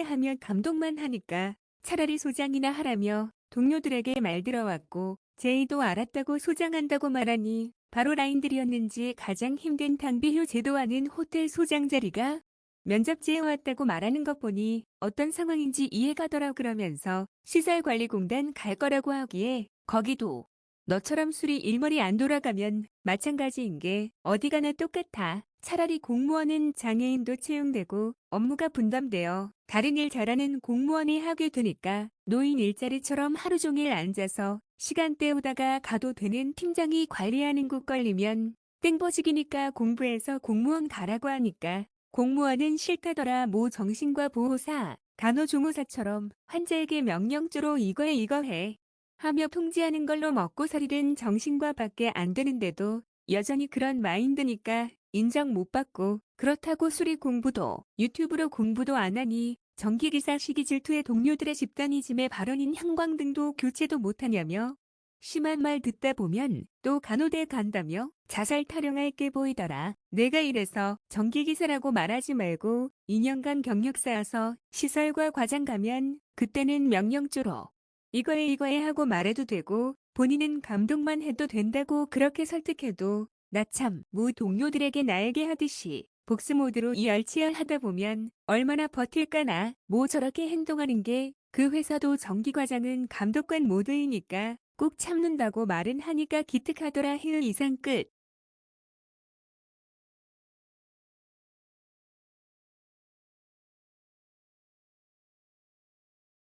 하며 감독만 하니까 차라리 소장이나 하라며 동료들에게 말 들어왔고 제이도 알았다고 소장한다고 말하니 바로 라인들이었는지 가장 힘든 당비휴 제도하는 호텔 소장 자리가 면접지에 왔다고 말하는 것 보니 어떤 상황인지 이해가더라. 그러면서 시설관리공단 갈 거라고 하기에 거기도 너처럼 수리 일머리 안 돌아가면 마찬가지인 게 어디 가나 똑같아. 차라리 공무원은 장애인도 채용되고 업무가 분담되어 다른 일 잘하는 공무원이 하게 되니까 노인 일자리처럼 하루 종일 앉아서 시간 때우다가 가도 되는 팀장이 관리하는 곳 걸리면 땡버직이니까 공부해서 공무원 가라고 하니까 공무원은 싫다더라. 모 정신과 보호사, 간호조무사처럼 환자에게 명령조로 이거 해 하며 통지하는 걸로 먹고 살이는 정신과 밖에 안 되는데도 여전히 그런 마인드니까 인정 못 받고 그렇다고 수리 공부도 유튜브로 공부도 안 하니 전기기사 시기 질투에 동료들의 집단이즘의 발언인 형광등도 교체도 못하냐며 심한 말 듣다 보면 또 간호대 간다며 자살 타령할 게 보이더라. 내가 이래서 전기기사라고 말하지 말고 2년간 경력 쌓아서 시설과 과장 가면 그때는 명령조로 이거 해 하고 말해도 되고 본인은 감독만 해도 된다고 그렇게 설득해도 나 참 모 동료들에게 나에게 하듯이 복수 모드로 이열치열 하다 보면 얼마나 버틸까나. 뭐 저렇게 행동하는 게 그 회사도 정기과장은 감독관 모드이니까 꼭 참는다고 말은 하니까 기특하더라. 이상 끝.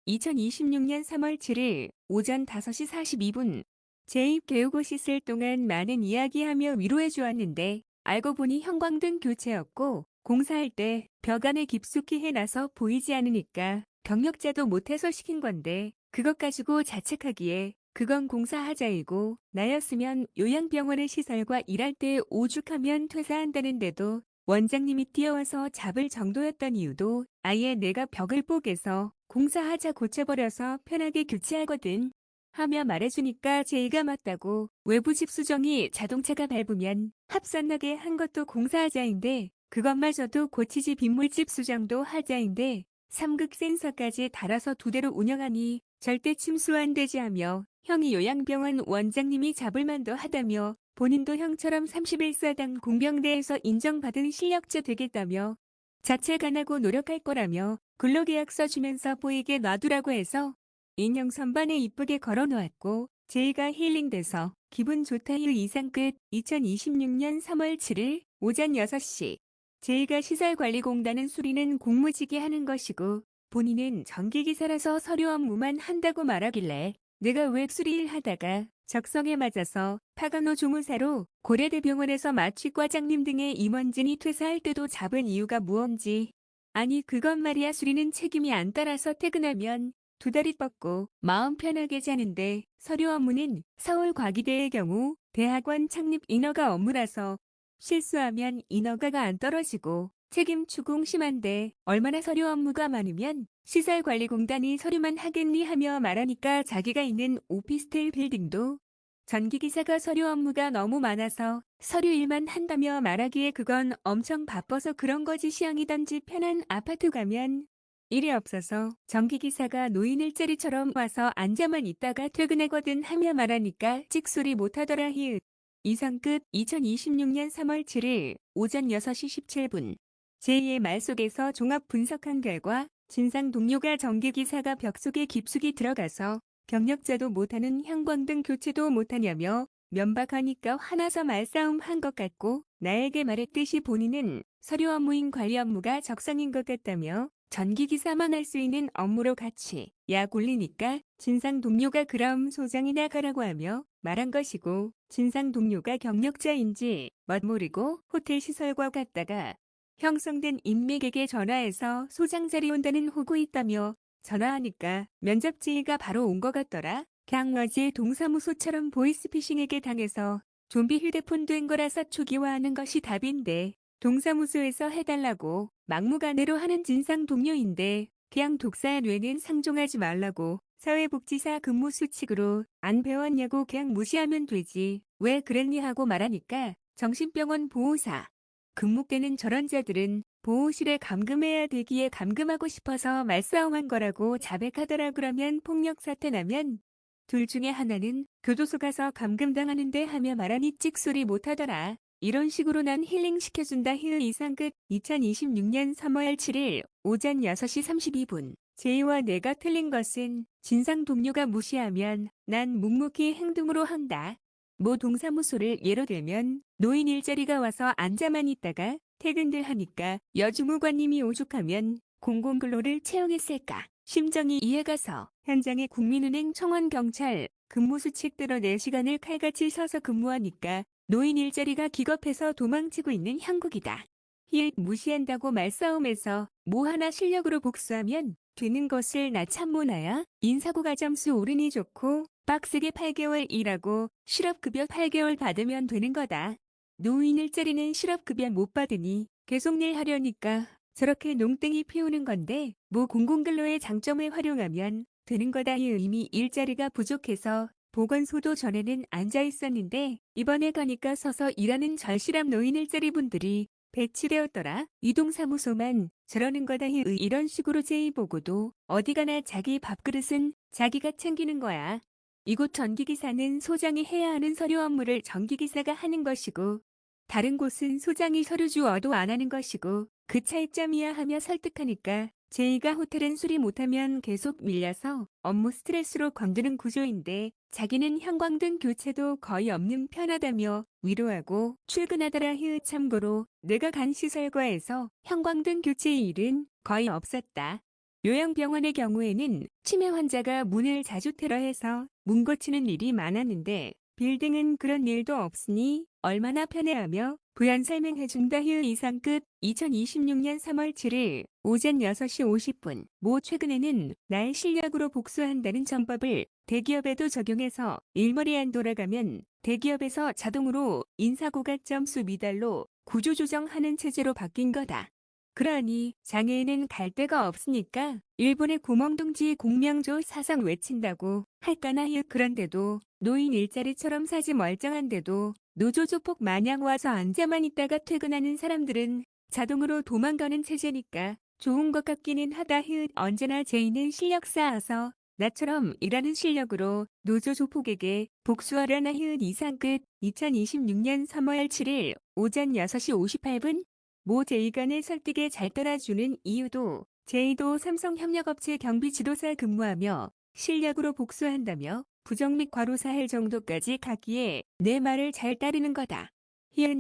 2026년 3월 7일 오전 5시 42분 재입 교육옷 있을 동안 많은 이야기하며 위로해 주었는데 알고 보니 형광등 교체였고 공사할 때 벽 안에 깊숙이 해놔서 보이지 않으니까 경력자도 못해서 시킨 건데 그것 가지고 자책하기에 그건 공사하자이고 나였으면 요양병원의 시설과 일할 때 오죽하면 퇴사한다는데도 원장님이 뛰어와서 잡을 정도였던 이유도 아예 내가 벽을 뽀개서 공사하자 고쳐버려서 편하게 교체하거든. 하며 말해주니까 제의가 맞다고. 외부 집 수정이 자동차가 밟으면 합선나게 한 것도 공사하자인데 그것마저도 고치지 빗물집 수정도 하자인데 3극 센서까지 달아서 2대로 운영하니 절대 침수 안 되지 하며 형이 요양병원 원장님이 잡을 만도 하다며 본인도 형처럼 31사단 공병대에서 인정받은 실력자 되겠다며 자책 안 하고 노력할 거라며 근로계약서 주면서 보이게 놔두라고 해서 인형 선반에 이쁘게 걸어놓았고 제이가 힐링돼서 기분 좋다유 이상 끝. 2026년 3월 7일 오전 6시 제이가 시설관리공단은 수리는 공무직이 하는 것이고 본인은 전기기사라서 서류 업무만 한다고 말하길래 내가 왜 수리일 하다가 적성에 맞아서 파간호 조무사로 고려대병원에서 마취과장님 등의 임원진이 퇴사할 때도 잡은 이유가 무언지. 아니 그건 말이야 수리는 책임이 안 따라서 퇴근하면 2다리 뻗고 마음 편하게 자는데 서류 업무는 서울과기대의 경우 대학원 창립 인허가 업무라서 실수하면 인허가가 안 떨어지고 책임 추궁 심한데 얼마나 서류 업무가 많으면 시설관리공단이 서류만 하겠니 하며 말하니까 자기가 있는 오피스텔 빌딩도 전기기사가 서류 업무가 너무 많아서 서류 일만 한다며 말하기에 그건 엄청 바빠서 그런 거지 시향이던지 편한 아파트 가면 일이 없어서 전기기사가 노인 일자리처럼 와서 앉아만 있다가 퇴근하거든 하며 말하니까 찍소리 못하더라 히읗. 이상 끝. 2026년 3월 7일 오전 6시 17분 제2의 말 속에서 종합 분석한 결과 진상 동료가 전기기사가 벽 속에 깊숙이 들어가서 경력자도 못하는 형광등 교체도 못하냐며 면박하니까 화나서 말싸움 한 것 같고 나에게 말했듯이 본인은 서류 업무인 관리 업무가 적성인 것 같다며 전기기사만 할 수 있는 업무로 같이 약 올리니까 진상 동료가 그럼 소장이나 가라고 하며 말한 것이고 진상 동료가 경력자인지 멋모르고 호텔 시설과 갔다가 형성된 인맥에게 전화해서 소장 자리 온다는 호구 있다며 전화하니까 면접 지휘가 바로 온 것 같더라. 그냥 어제 동사무소처럼 보이스피싱에게 당해서 좀비 휴대폰 된 거라서 초기화하는 것이 답인데 동사무소에서 해달라고 막무가내로 하는 진상 동료인데 그냥 독사의 뇌는 상종하지 말라고 사회복지사 근무 수칙으로 안 배웠냐고 그냥 무시하면 되지 왜 그랬니 하고 말하니까 정신병원 보호사 근무 때는 저런 자들은 보호실에 감금해야 되기에 감금하고 싶어서 말싸움한 거라고 자백하더라. 그러면 폭력 사태 나면 둘 중에 하나는 교도소 가서 감금당하는데 하며 말하니 찍소리 못하더라. 이런 식으로 난 힐링 시켜준다. 힐 이상 끝. 2026년 3월 7일 오전 6시 32분 제이와 내가 틀린 것은 진상 동료가 무시하면 난 묵묵히 행동으로 한다. 모 동사무소를 예로 들면 노인 일자리가 와서 앉아만 있다가 퇴근들 하니까 여주무관님이 오죽하면 공공근로를 채용했을까. 심정이 이해가서 현장에 국민은행 청원경찰 근무수칙대로 4시간을 칼같이 서서 근무하니까 노인 일자리가 기겁해서 도망치고 있는 형국이다. 힐 무시한다고 말싸움에서 뭐 하나 실력으로 복수하면 되는 것을 나 참모나야 인사고가 점수 오르니 좋고 빡세게 8개월 일하고 실업급여 8개월 받으면 되는 거다. 노인 일자리는 실업급여 못 받으니 계속 일하려니까 저렇게 농땡이 피우는 건데 뭐 공공근로의 장점을 활용하면 되는 거다. 이미 일자리가 부족해서 보건소도 전에는 앉아 있었는데 이번에 가니까 서서 일하는 절실한 노인 일자리 분들이 배치되었더라. 이동사무소만 저러는 거다. 이런 식으로 제의 보고도 어디 가나 자기 밥그릇은 자기가 챙기는 거야. 이곳 전기기사는 소장이 해야 하는 서류 업무를 전기기사가 하는 것이고 다른 곳은 소장이 서류 주어도 안 하는 것이고 그 차이점이야 하며 설득하니까 제이가 호텔은 수리 못하면 계속 밀려서 업무 스트레스로 건드는 구조인데 자기는 형광등 교체도 거의 없는 편하다며 위로하고 출근하더라. 참고로 내가 간 시설과에서 형광등 교체 일은 거의 없었다. 요양병원의 경우에는 치매 환자가 문을 자주 테러해서 문 고치는 일이 많았는데 빌딩은 그런 일도 없으니 얼마나 편해하며 부연 설명해준다. 이상 끝. 2026년 3월 7일 오전 6시 50분 모 최근에는 나의 실력으로 복수한다는 전법을 대기업에도 적용해서 일머리 안 돌아가면 대기업에서 자동으로 인사고가 점수 미달로 구조조정하는 체제로 바뀐 거다. 그러니 장애인은 갈 데가 없으니까 일본의 구멍둥지 공명조 사상 외친다고 할까나 그런데도 노인 일자리처럼 사지 멀쩡한데도 노조조폭 마냥 와서 앉아만 있다가 퇴근하는 사람들은 자동으로 도망가는 체제니까 좋은 것 같기는 하다. 언제나 제인은 실력 쌓아서 나처럼 일하는 실력으로 노조 조폭에게 복수하려나. 이상 끝. 2026년 3월 7일 오전 6시 58분 모 제이간을 설득에 잘 따라주는 이유도 제이도 삼성협력업체 경비 지도사 근무하며 실력으로 복수한다며 부정 및 과로사할 정도까지 가기에 내 말을 잘 따르는 거다.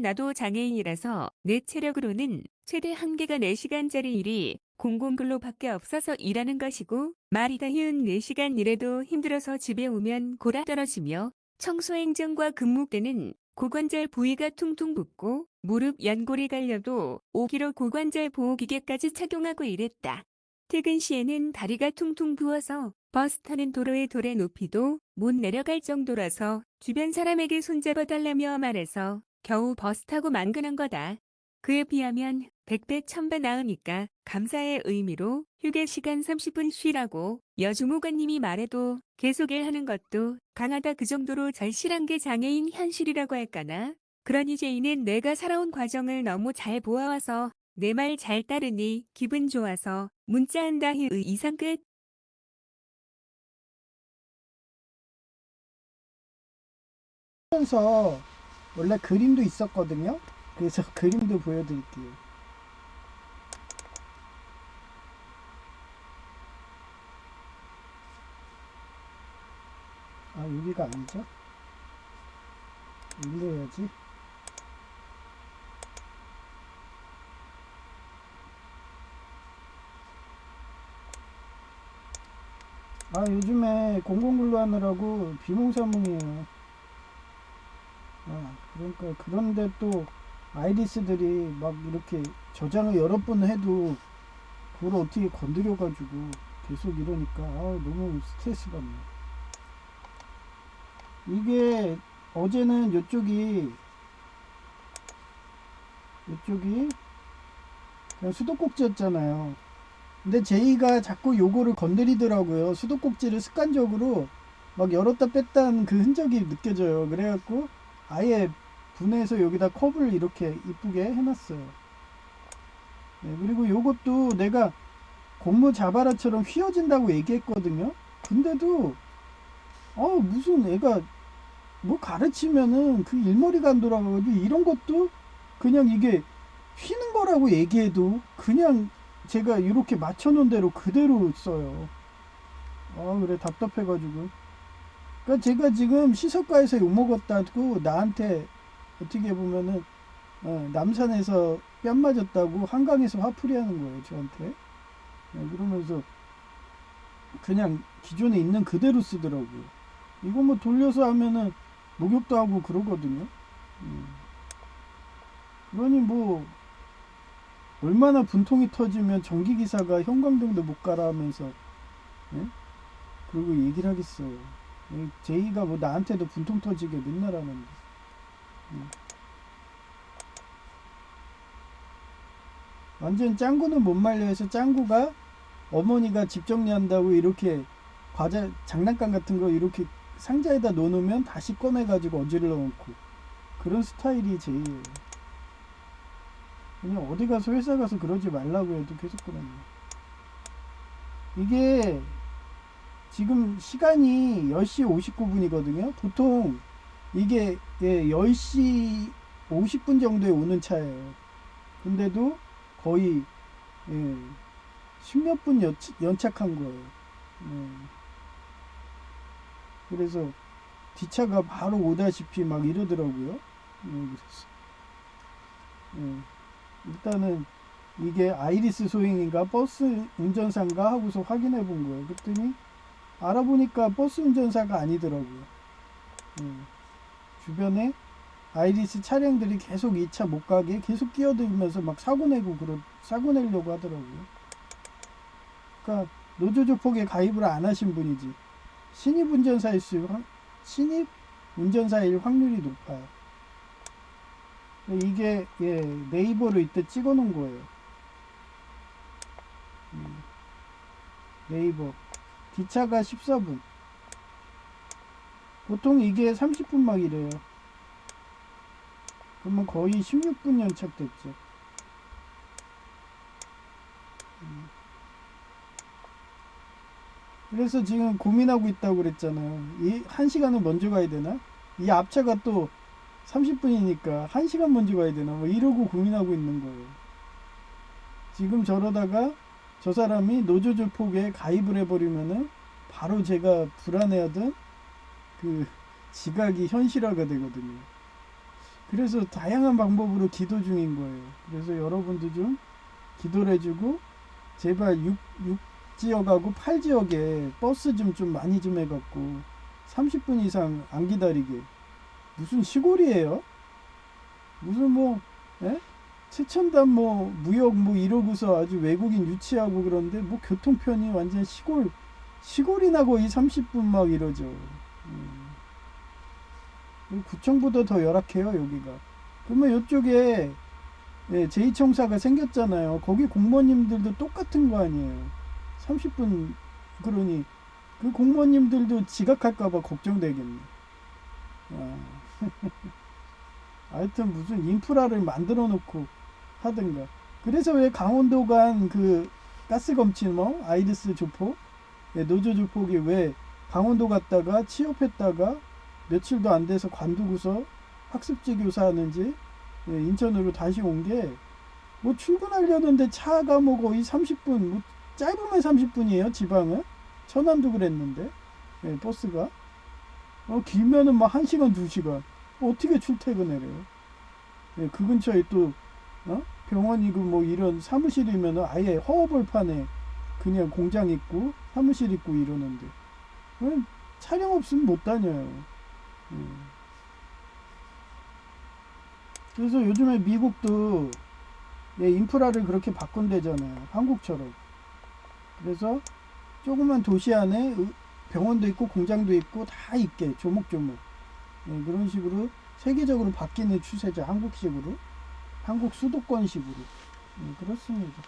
나도 장애인이라서 내 체력으로는 최대 한계가 4시간짜리 일이 공공근로밖에 없어서 일하는 것이고 말이다. 4시간 일해도 힘들어서 집에 오면 골아 떨어지며 청소행정과 근무 때는 고관절 부위가 퉁퉁 붓고 무릎 연골이 갈려도 5kg 고관절 보호기계까지 착용하고 일했다. 퇴근 시에는 다리가 퉁퉁 부어서 버스 타는 도로의 돌의 높이도 못 내려갈 정도라서 주변 사람에게 손잡아 달라며 말해서 겨우 버스 타고 만근한 거다. 그에 비하면 100배 1000배 나으니까 감사의 의미로 휴게 시간 30분 쉬라고 여주무관님이 말해도 계속 일하는 것도 강하다. 그 정도로 절실한 게 장애인 현실이라고 할까나. 그러니 제이는 내가 살아온 과정을 너무 잘 보아와서 내 말 잘 따르니 기분 좋아서 문자한다. 이상 끝. 하면서 원래 그림도 있었거든요. 그래서 그림도 보여드릴게요. 아, 여기가 아니죠? 일로 해야지. 아, 요즘에 공공근로 하느라고 비몽사몽이에요. 아, 그러니까 그런데 또 아이리스들이 막 이렇게 저장을 여러 번 해도 그걸 어떻게 건드려가지고 계속 이러니까 아, 너무 스트레스 받네. 이게 어제는 이쪽이 그냥 수도꼭지였잖아요. 근데 제이가 자꾸 요거를 건드리더라고요. 수도꼭지를 습관적으로 막 열었다 뺐다 한 그 흔적이 느껴져요. 그래갖고 아예 분해해서 여기다 컵을 이렇게 이쁘게 해놨어요. 네, 그리고 요것도 내가 고무 자바라처럼 휘어진다고 얘기했거든요. 근데도 무슨 애가 뭐 가르치면은 그 일머리가 안 돌아가가지고 이런 것도 그냥 이게 휘는 거라고 얘기해도 그냥 제가 이렇게 맞춰놓은 대로 그대로 써요. 아, 그래 답답해가지고. 그러니까 제가 지금 시설과에서 욕먹었다고 나한테 어떻게 보면은 남산에서 뺨 맞았다고 한강에서 화풀이 하는 거예요 저한테. 그러면서 그냥 기존에 있는 그대로 쓰더라고요. 이거 뭐 돌려서 하면은 목욕도 하고 그러거든요. 그러니 뭐 얼마나 분통이 터지면 전기기사가 형광등도 못 가라 하면서 예? 그리고 얘기를 하겠어요. 제이가 뭐 나한테도 분통 터지게 맨날 하는데. 완전 짱구는 못 말려 해서 짱구가 어머니가 집 정리한다고 이렇게 과자 장난감 같은 거 이렇게 상자에다 놓으면 다시 꺼내가지고 어지러 놓고 그런 스타일이 제이예요. 그냥 어디 가서 회사 가서 그러지 말라고 해도 계속 그러네. 이게 지금 시간이 10시 59분이거든요. 보통 이게 10시 50분 정도에 오는 차예요. 근데도 거의 10몇 분 연착한 거예요. 그래서 뒷차가 바로 오다시피 막 이러더라고요. 그래서 일단은 이게 아이리스 소행인가 버스 운전사인가 하고서 확인해 본 거예요. 그랬더니 알아보니까 버스 운전사가 아니더라고요. 주변에 아이리스 차량들이 계속 이 차 못 가게 계속 끼어들면서 막 사고 내려고 하더라고요. 그러니까 노조조폭에 가입을 안 하신 분이지. 신입 운전사일 확률이 높아요. 이게 네이버로 이때 찍어 놓은 거예요. 네이버. 기차가 14분. 보통 이게 30분 막 이래요. 그러면 거의 16분 연착됐죠. 그래서 지금 고민하고 있다고 그랬잖아요. 이 1시간을 먼저 가야 되나? 이 앞차가 또 30분이니까 1시간 먼저 가야 되나? 뭐 이러고 고민하고 있는 거예요. 지금 저러다가 저 사람이 노조조폭에 가입을 해버리면은 바로 제가 불안해하던 그 지각이 현실화가 되거든요. 그래서 다양한 방법으로 기도 중인 거예요. 그래서 여러분도 좀 기도를 해주고 제발 6지역하고 8지역에 버스 좀 많이 좀 해갖고 30분 이상 안 기다리게. 무슨 시골이에요? 무슨 뭐 에? 최첨단 뭐 무역 뭐 이러고서 아주 외국인 유치하고 그런데 뭐 교통편이 완전 시골이나 거의 30분 막 이러죠. 구청보다 더 열악해요 여기가. 그러면 이쪽에 제2청사가 생겼잖아요. 거기 공무원님들도 똑같은 거 아니에요. 30분. 그러니 그 공무원님들도 지각할까봐 걱정되겠네. 아, 하여튼 무슨 인프라를 만들어 놓고 하든가. 그래서 왜 강원도 간 그 가스검침 아이리스 조폭 노조 조폭이 왜 강원도 갔다가 취업했다가 며칠도 안 돼서 관두고서 학습지 교사 하는지 인천으로 다시 온 게 뭐 출근하려는데 차가 뭐 거의 30분 뭐 짧으면 30분이에요 지방은. 천안도 그랬는데 버스가 길면은 막 1시간 2시간 어떻게 출퇴근해래요. 그 근처에 또 병원이고 뭐 이런 사무실이면 아예 허허벌판에 그냥 공장 있고 사무실 있고 이러는데 촬영 없으면 못 다녀요. 그래서 요즘에 미국도 인프라를 그렇게 바꾼대잖아요. 한국처럼. 그래서 조그만 도시 안에 병원도 있고 공장도 있고 다 있게 조목조목 그런 식으로 세계적으로 바뀌는 추세죠. 한국식으로. 한국 수도권식으로. 그렇습니다.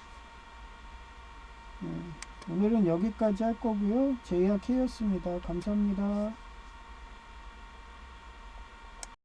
오늘은 여기까지 할 거고요. 제이아케이였습니다. 감사합니다.